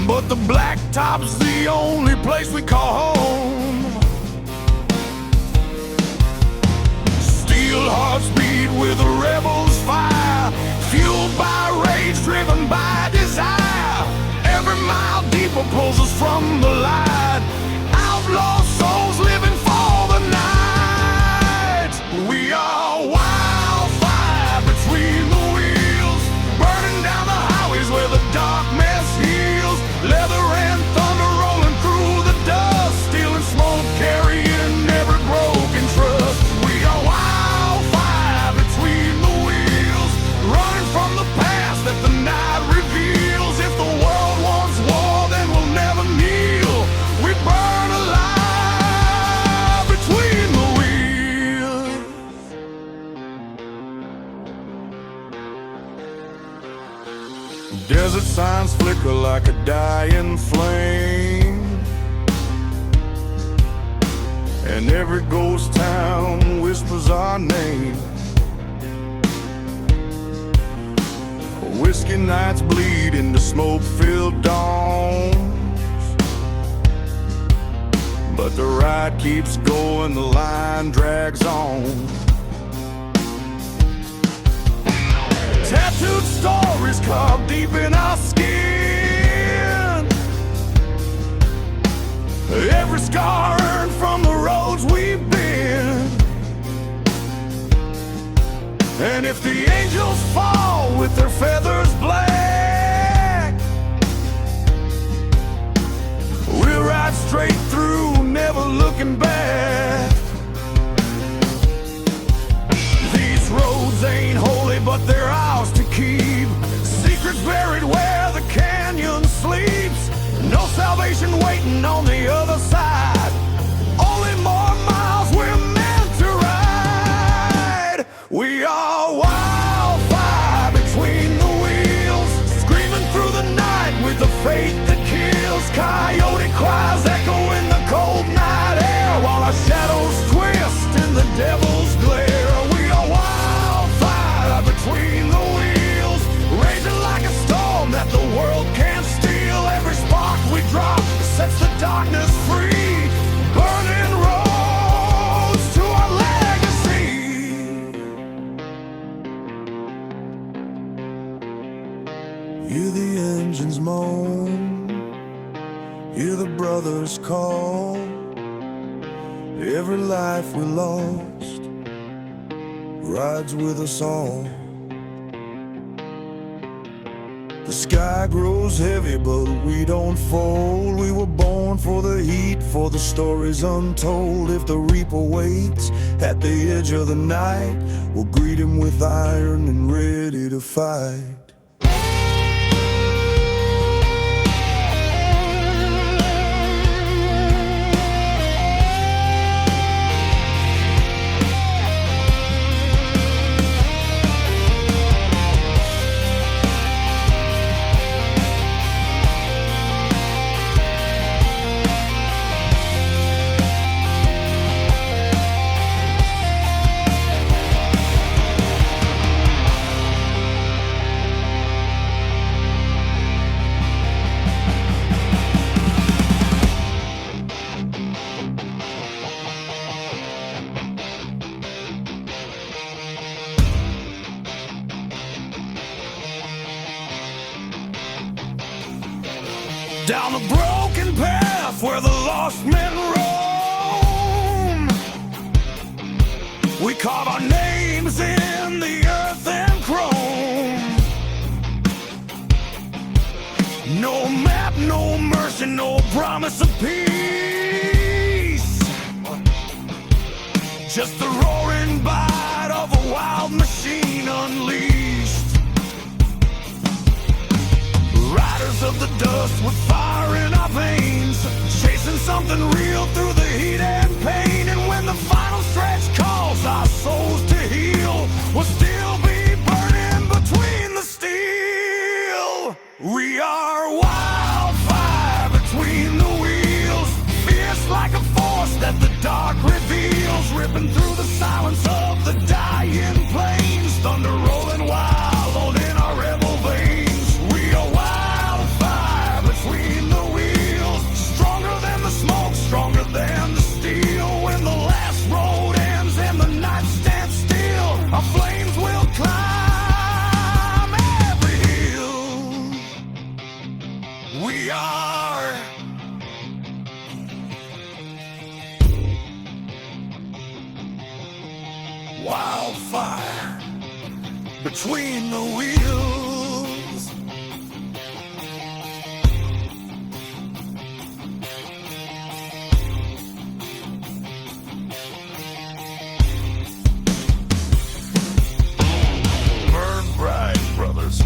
but the blacktop's the only place we call home. Steel hearts beat with a rebel's fire, fueled by rage, driven by desire. Every mile deeper pulls us from the light. Outlaw souls living for the night. We are wildfire between the wheels, burning down the highways where the darkness heals. Leather and thunder rolling through the dust, stealing smoke, carrying every broken trust. We are wildfire between the wheels, running from the past that the night reveals. If the world wants war, then we'll never kneel. We burn alive between the wheels. Desert signs flicker like a dying flame, and every ghost town whispers our name. Whiskey nights bleed into smoke-filled dawns, but the ride keeps going, the line drags on. Tattooed stories carved deep in our skin, every scar earned from the roads we've been. And if the angels fall with their feathers black, we'll ride straight through, never looking back. These roads ain't holy, but they're ours to keep. Secrets buried where the canyon sleeps. No salvation waiting on the other side. Only more miles we're meant to ride. We are wildfire between the wheels, screaming through the night with the faith that kills. Coyote cries echo in the cold night air, while our shadows twist in the devil's glare. We are wildfire moan, hear the brothers call. Every life we lost rides with us all. The sky grows heavy, but we don't fold. We were born for the heat, for the stories untold. If the reaper waits at the edge of the night, we'll greet him with iron and ready to fight. Down the broken path where the lost men roam, we carve our names in the earth and chrome. No map, no mercy, no promise of peace, just the roaring bite of a wild machine unleashed. Riders of the dust with fire in our veins, chasing something real through the heat and pain. And when the final stretch calls our souls to heal, we'll still be burning between the steel. We are wildfire between the wheels, fierce like a force that the dark reveals, ripping through the silence of the dying plains, thunder rolling wild in our rebel veins. We are wildfire between the wheels, stronger than the smoke, stronger than the steel. When the last road ends and the night stands still, our flames will climb every hill. We are wildfire between the wheels. Burn bright, brothers.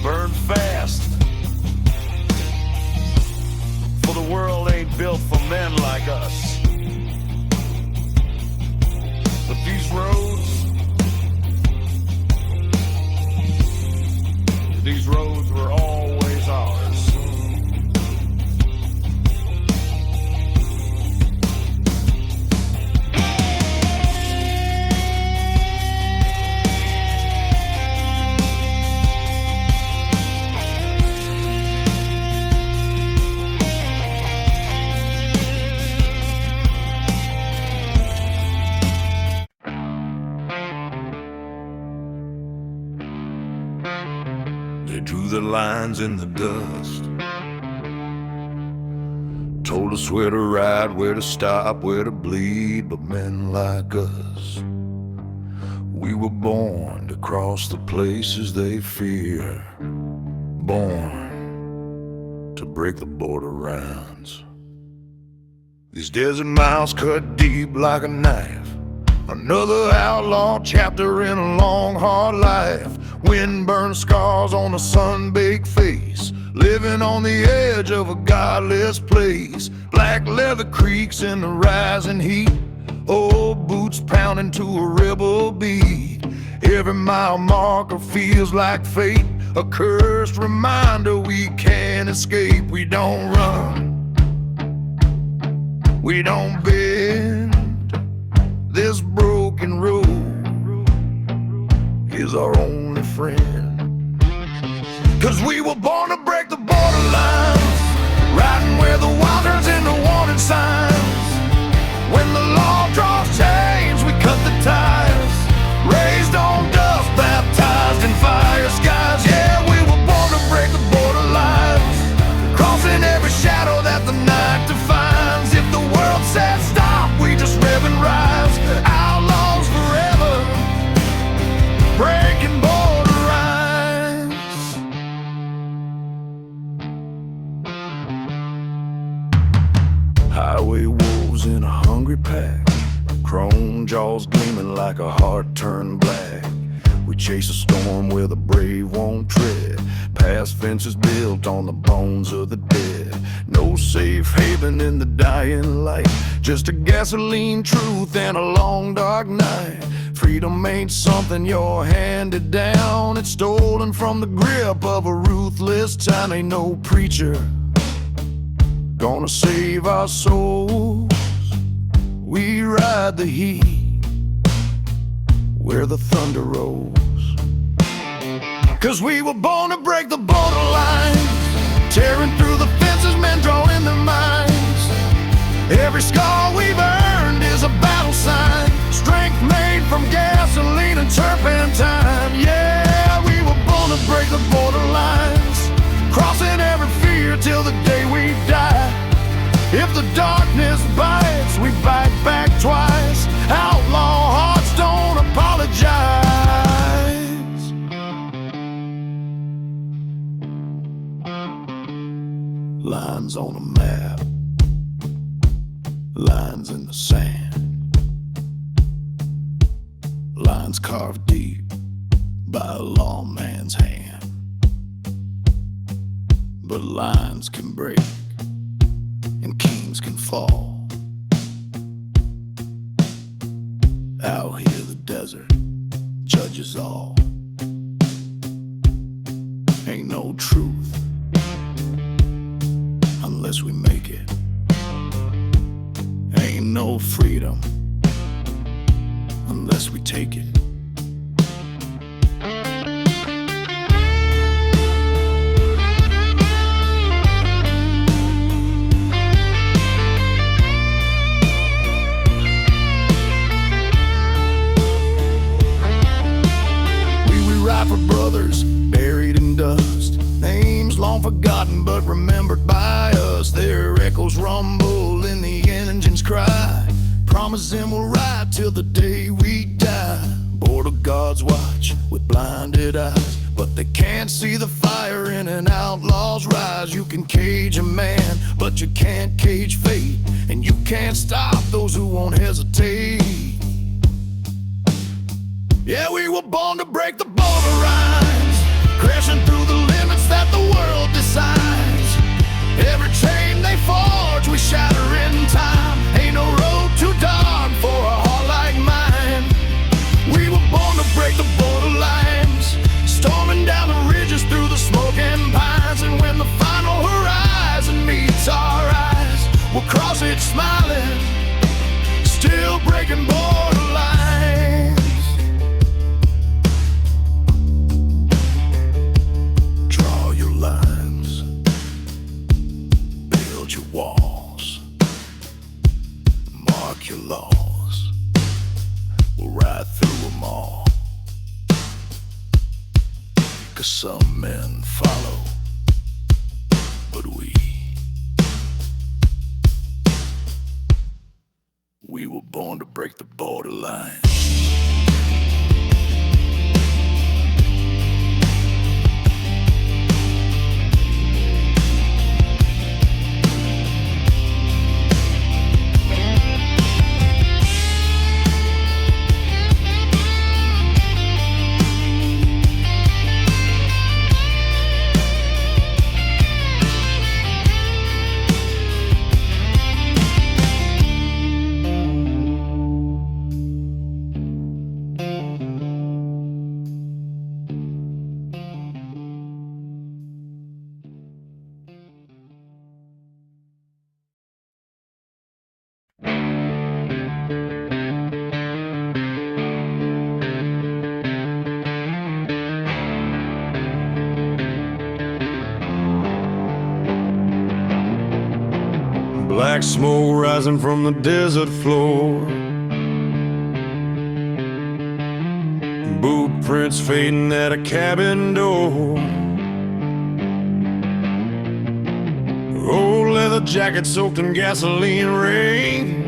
Burn fast. For the world ain't built for men like us. But these roads were always ours. They drew the lines in the dust, told us where to ride, where to stop, where to bleed. But men like us, we were born to cross the places they fear, born to break the border rounds. These desert miles cut deep like a knife, another outlaw chapter in a long, hard life. Wind-burned scars on a sun-baked face, living on the edge of a godless place. Black leather creaks in the rising heat, old boots pounding to a rebel beat. Every mile marker feels like fate, a cursed reminder we can't escape. We don't run, we don't bend. This broken road is our only friend. 'Cause we were born to break the borderlines, riding where the wild turns into warning signs. When the law draws chains, we cut the ties, raised on dust, baptized in fire skies. Yeah, we were born to Highway wolves in a hungry pack, chrome jaws gleaming like a heart turned black. We chase a storm where the brave won't tread, past fences built on the bones of the dead. No safe haven in the dying light, just a gasoline truth and a long dark night. Freedom ain't something you're handed down, it's stolen from the grip of a ruthless time. Ain't no preacher gonna save our souls. We ride the heat where the thunder rolls. 'Cause we were born to break the borderline, tearing through the fences, men drawing their minds. Every scar we've earned is a battle sign, strength made from gasoline and turpentine. Yeah, we were born to break the borderlines, crossing every fear till the day we die. If the darkness bites, we bite back twice. Outlaw hearts don't apologize. Lines on a map, lines in the sand, lines carved deep by a lawman's hand. But lines can break and kings can fall. Out here the desert judges all. Ain't no truth unless we make it. Ain't no freedom unless we take it. For brothers buried in dust, names long forgotten but remembered by us. Their echoes rumble in the engine's cry, promising we'll ride till the day we die. Border guards watch with blinded eyes, but they can't see the fire in an outlaw's rise. You can cage a man, but you can't cage fate, and you can't stop those who won't hesitate. Yeah, we were born to break the border lines, crashing through the limits that the world decides. Every chain they forge, we shatter in time. Ain't no road too dark for a heart like mine. We were born to break the border lines, storming down the ridges through the smoking pines. And when the final horizon meets our eyes, we'll cross it smiling, still breaking border lines. Walls, mark your laws, we'll ride through them all. 'Cause some men follow, but we were born to break the borderline. Black smoke rising from the desert floor, boot prints fading at a cabin door. Old leather jacket soaked in gasoline rain,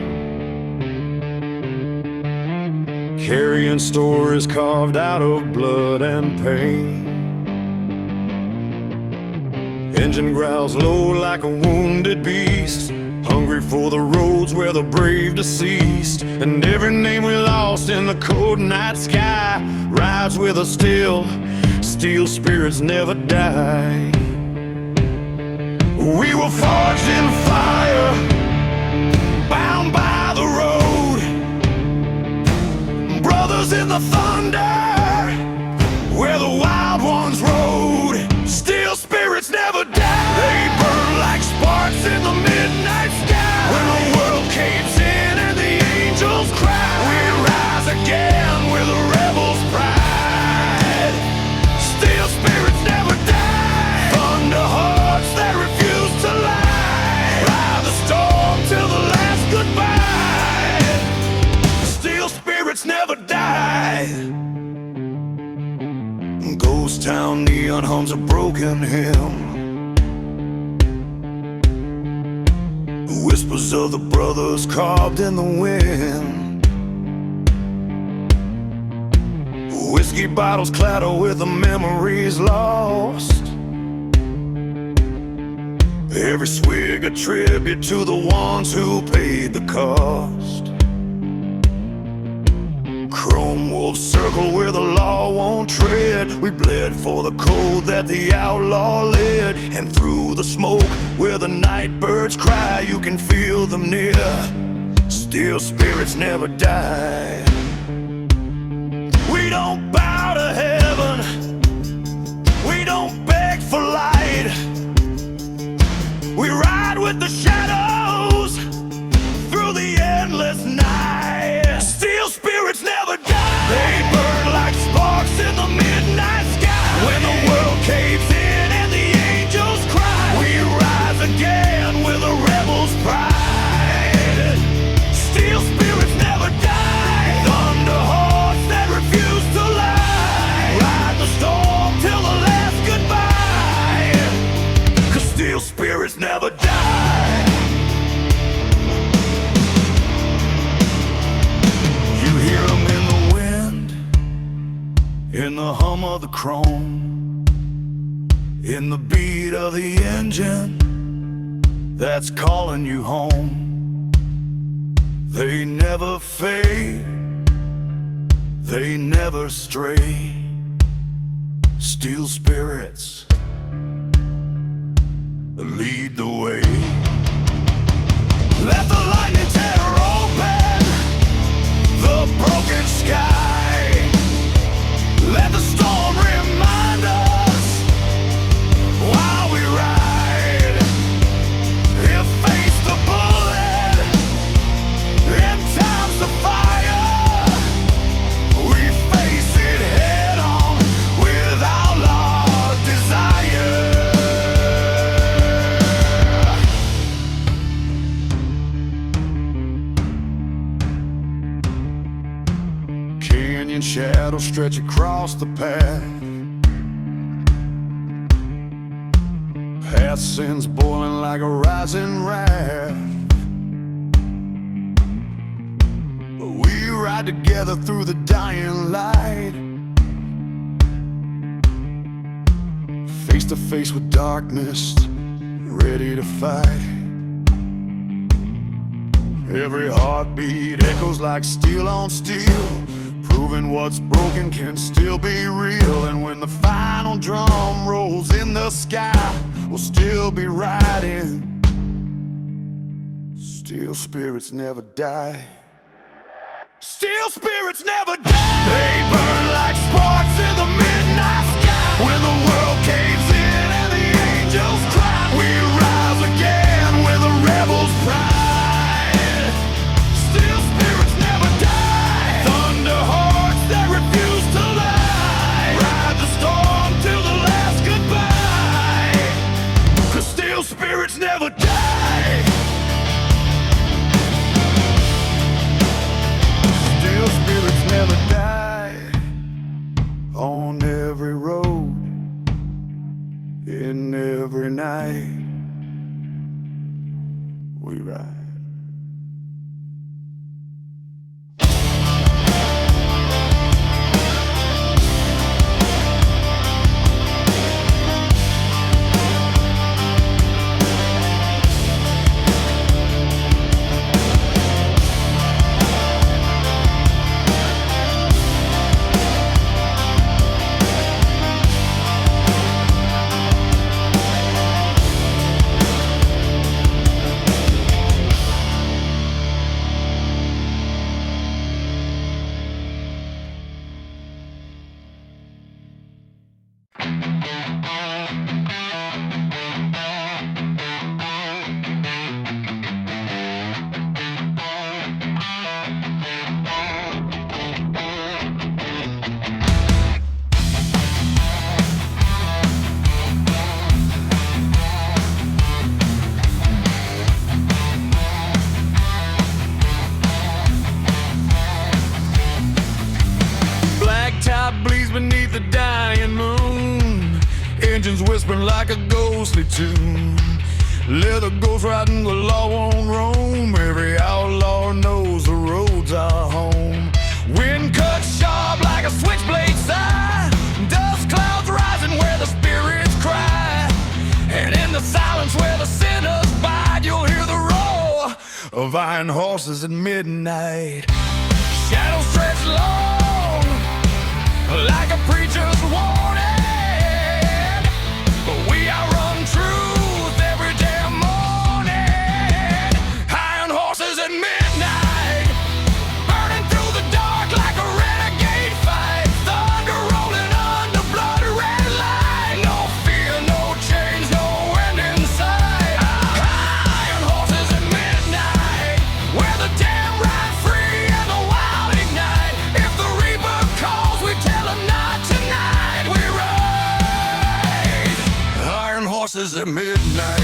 carrying stories carved out of blood and pain. Engine growls low like a wounded beast, hungry for the roads where the brave deceased. And every name we lost in the cold night sky rides with us still. Steel spirits never die. We were forged in fire, bound by the road, brothers in the thunder, where the wild ones rode. Steel spirits never die. They burn like sparks in the midnight sky. When the world caves in and the angels cry, we rise again with a rebel's pride. Steel spirits never die. Thunder hearts that refuse to lie, ride the storm till the last goodbye. Steel spirits never die. Ghost town neon hums a broken hymn, whispers of the brothers carved in the wind. Whiskey bottles clatter with the memories lost, every swig a tribute to the ones who paid the cost. Chrome wolves circle where the law won't tread. We bled for the code that the outlaw led. And through the smoke where the night birds cry, you can feel them near. Steel spirits never die. We don't bow to heaven, we don't beg for light. We ride with the shadows through the endless night. Steel spirits never die. They burn like sparks in the midnight sky. When the world caves in and the angels cry, we rise again with a rebel's pride. Steel spirits never die. Thunder hearts that refuse to lie, ride the storm till the last goodbye. 'Cause steel spirits never die. In the hum of the chrome, in the beat of the engine that's calling you home. They never fade, they never stray. Steel spirits lead the way. Let the lightning tear open the broken sky. Let the storm remind us while we ride. If face the bullet, in time's the fire, we face it head on with outlaw desire. Canyon shadows stretch across the path, past sins boiling like a rising wrath. We ride together through the dying light, face to face with darkness, ready to fight. Every heartbeat echoes like steel on steel, proving what's broken can still be real. And when the final drum rolls in the sky, we'll still be riding. Steel spirits never die. Steel spirits never die. They burn like sparks in the midnight sky. When the world caves in and the angels cry, we rise again with a rebel's pride. Steel spirits never die. Thunder hearts that refuse to lie, ride the storm till the last goodbye. 'Cause steel spirits never die. Steel spirits never die. On every road, in every night, we ride. engine's whispering like a ghostly tune. Leather goes riding, the law won't roam. Every outlaw knows the roads are home. Wind cuts sharp like a switchblade sigh. Dust clouds rising where the spirits cry. And in the silence where the sinners bide, you'll hear the roar of iron horses at midnight. Shadows stretch long like a preacher's warning, but we outrun truth every damn morning. Iron horses at midnight, burning through the dark like a renegade fight. Thunder rolling under blood red light. No fear, no change, no end in sight. Iron horses at midnight, where the damn ride free and the wild ignite. If the reaper calls, we tell him not tonight. We ride iron horses at midnight.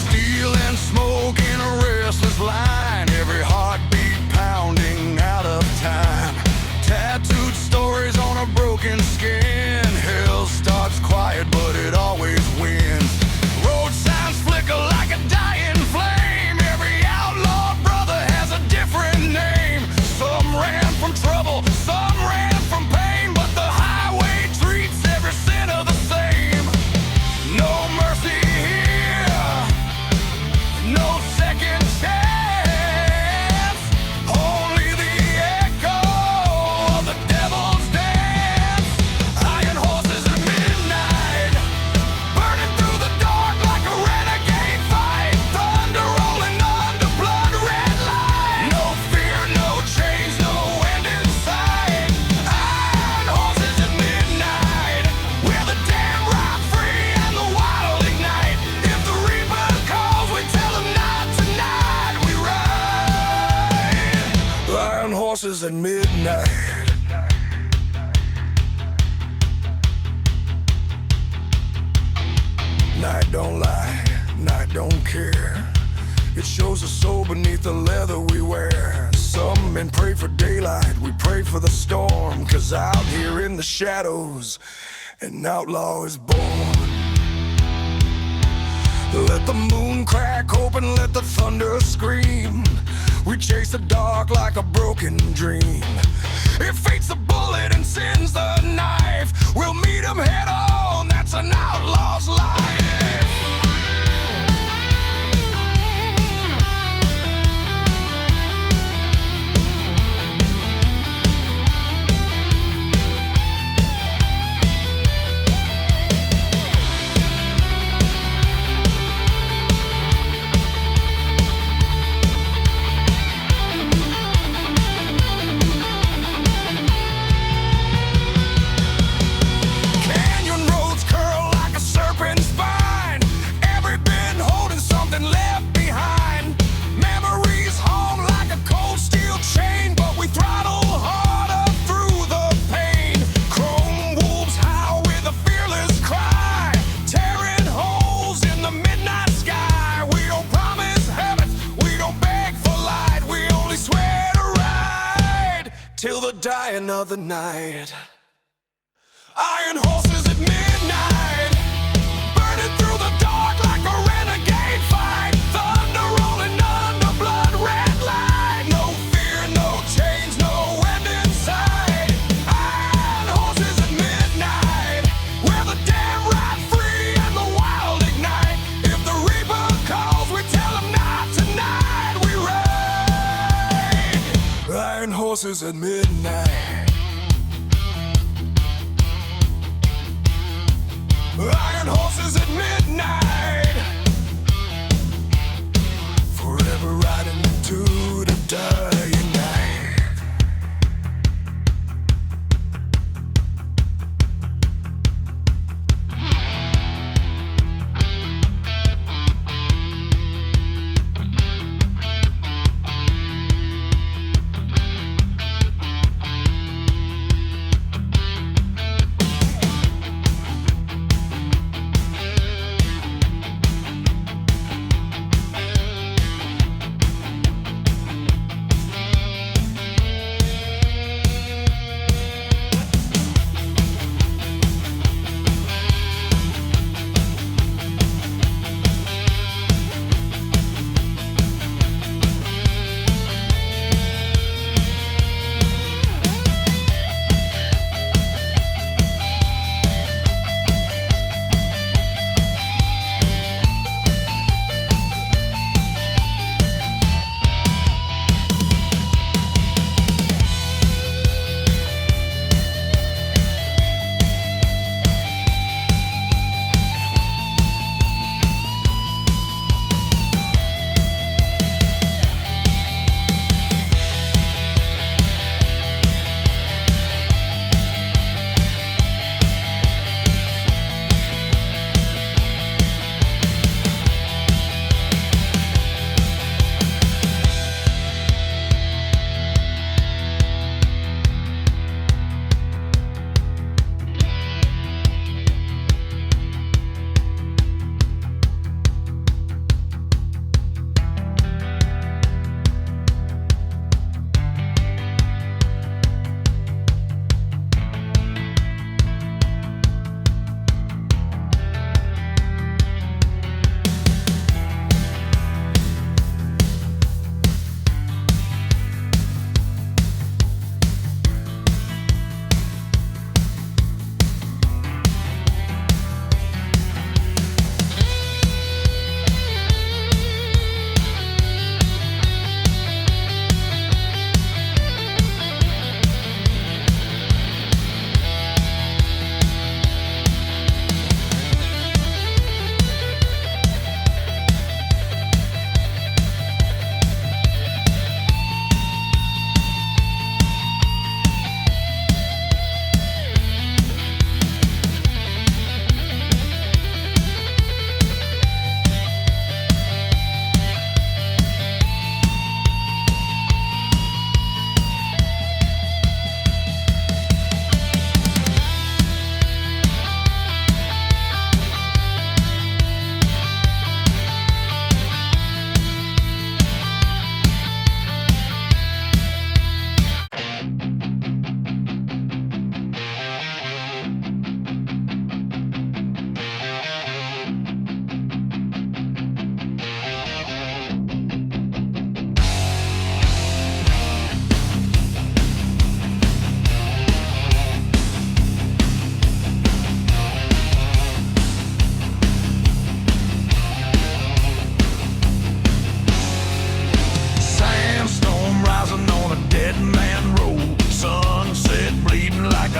Steel and smoke in a restless line, every heartbeat pounding out of time. Tattooed stories on a broken skin. Hell starts quiet, but it always wins. Road signs flicker like a dying flame. Every outlaw brother has a different name. Some ran from trouble, some ran from pain, but the highway treats every sinner the same. No mercy here, no second chance, only the echo of the devil's dance. Iron horses at midnight, burning through the dark like a renegade fight. Thunder rolling under blood red light. No fear, no change, no end in sight. Iron horses at midnight, where the damn ride free and the wild ignite. If the reaper calls, we tell him not tonight. We ride iron horses at midnight. Night don't lie, night don't care. It shows the soul beneath the leather we wear. Some men pray for daylight, we pray for the storm. 'Cause out here in the shadows, an outlaw is born. Let the moon crack open, let the thunder scream. We chase the dark like a broken dream. If fate's the bullet and sin's the knife, we'll meet him head on, that's an outlaw's life. Canyon roads curl like a serpent's spine. Every bend holding something left behind. Memories hung like a cold steel chain, but we throttle harder through the pain. Chrome wolves howl with a fearless cry, tearing holes in the midnight sky. We don't promise heavens, we don't beg for light. We only swear to ride till the dying of the night. Iron horses at midnight, burning through the dark like a renegade fight. Thunder rolling under blood red light. No fear, no change, no end in sight. Iron horses at midnight, where the damn ride free and the wild ignite. If the reaper calls, we tell him not tonight. We ride iron horses at midnight. Iron horses at midnight, forever riding into the dying night.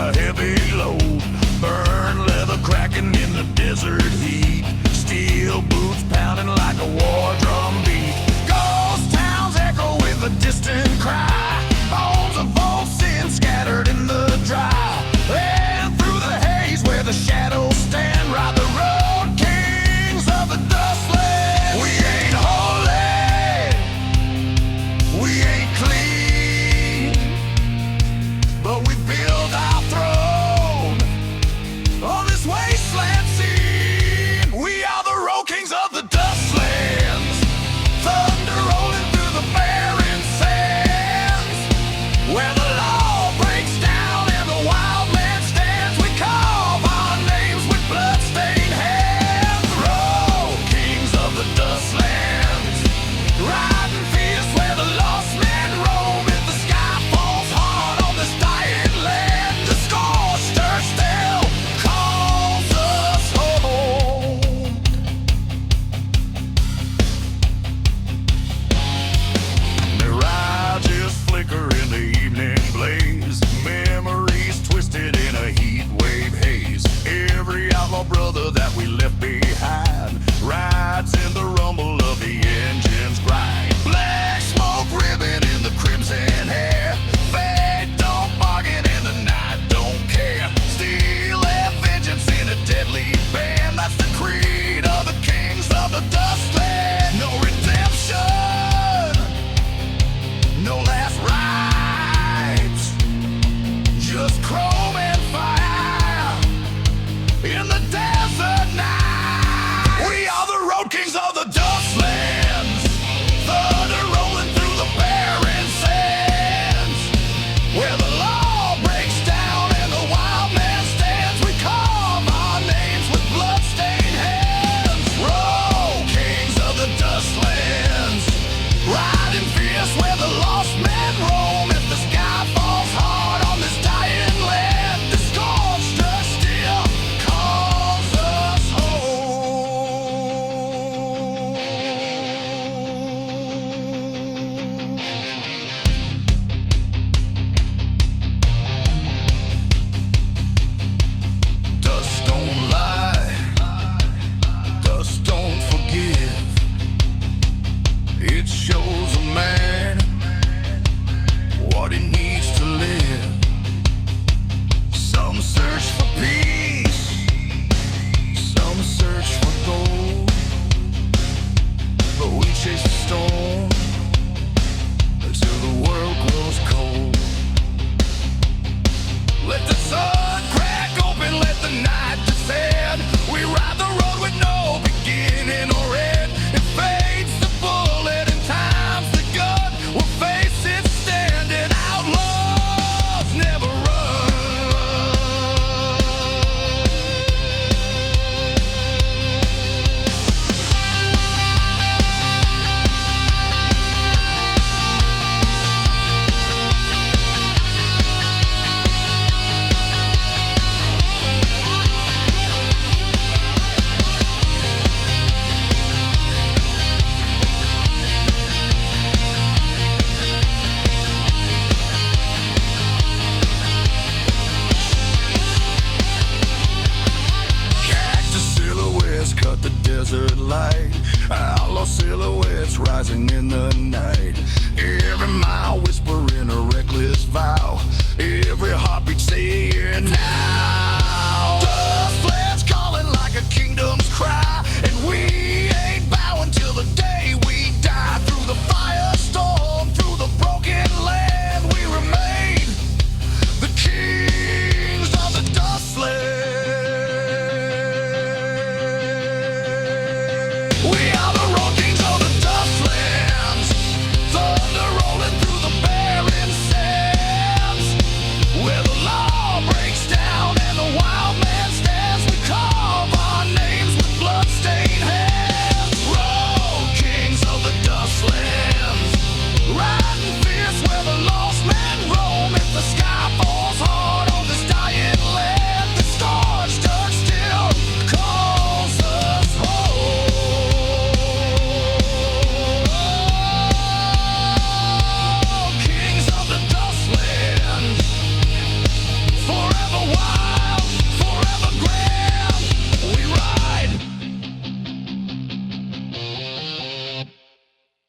a heavy load. Burn leather cracking in the desert heat. Steel boots pounding like a war drum beat. Ghost towns echo with a distant cry.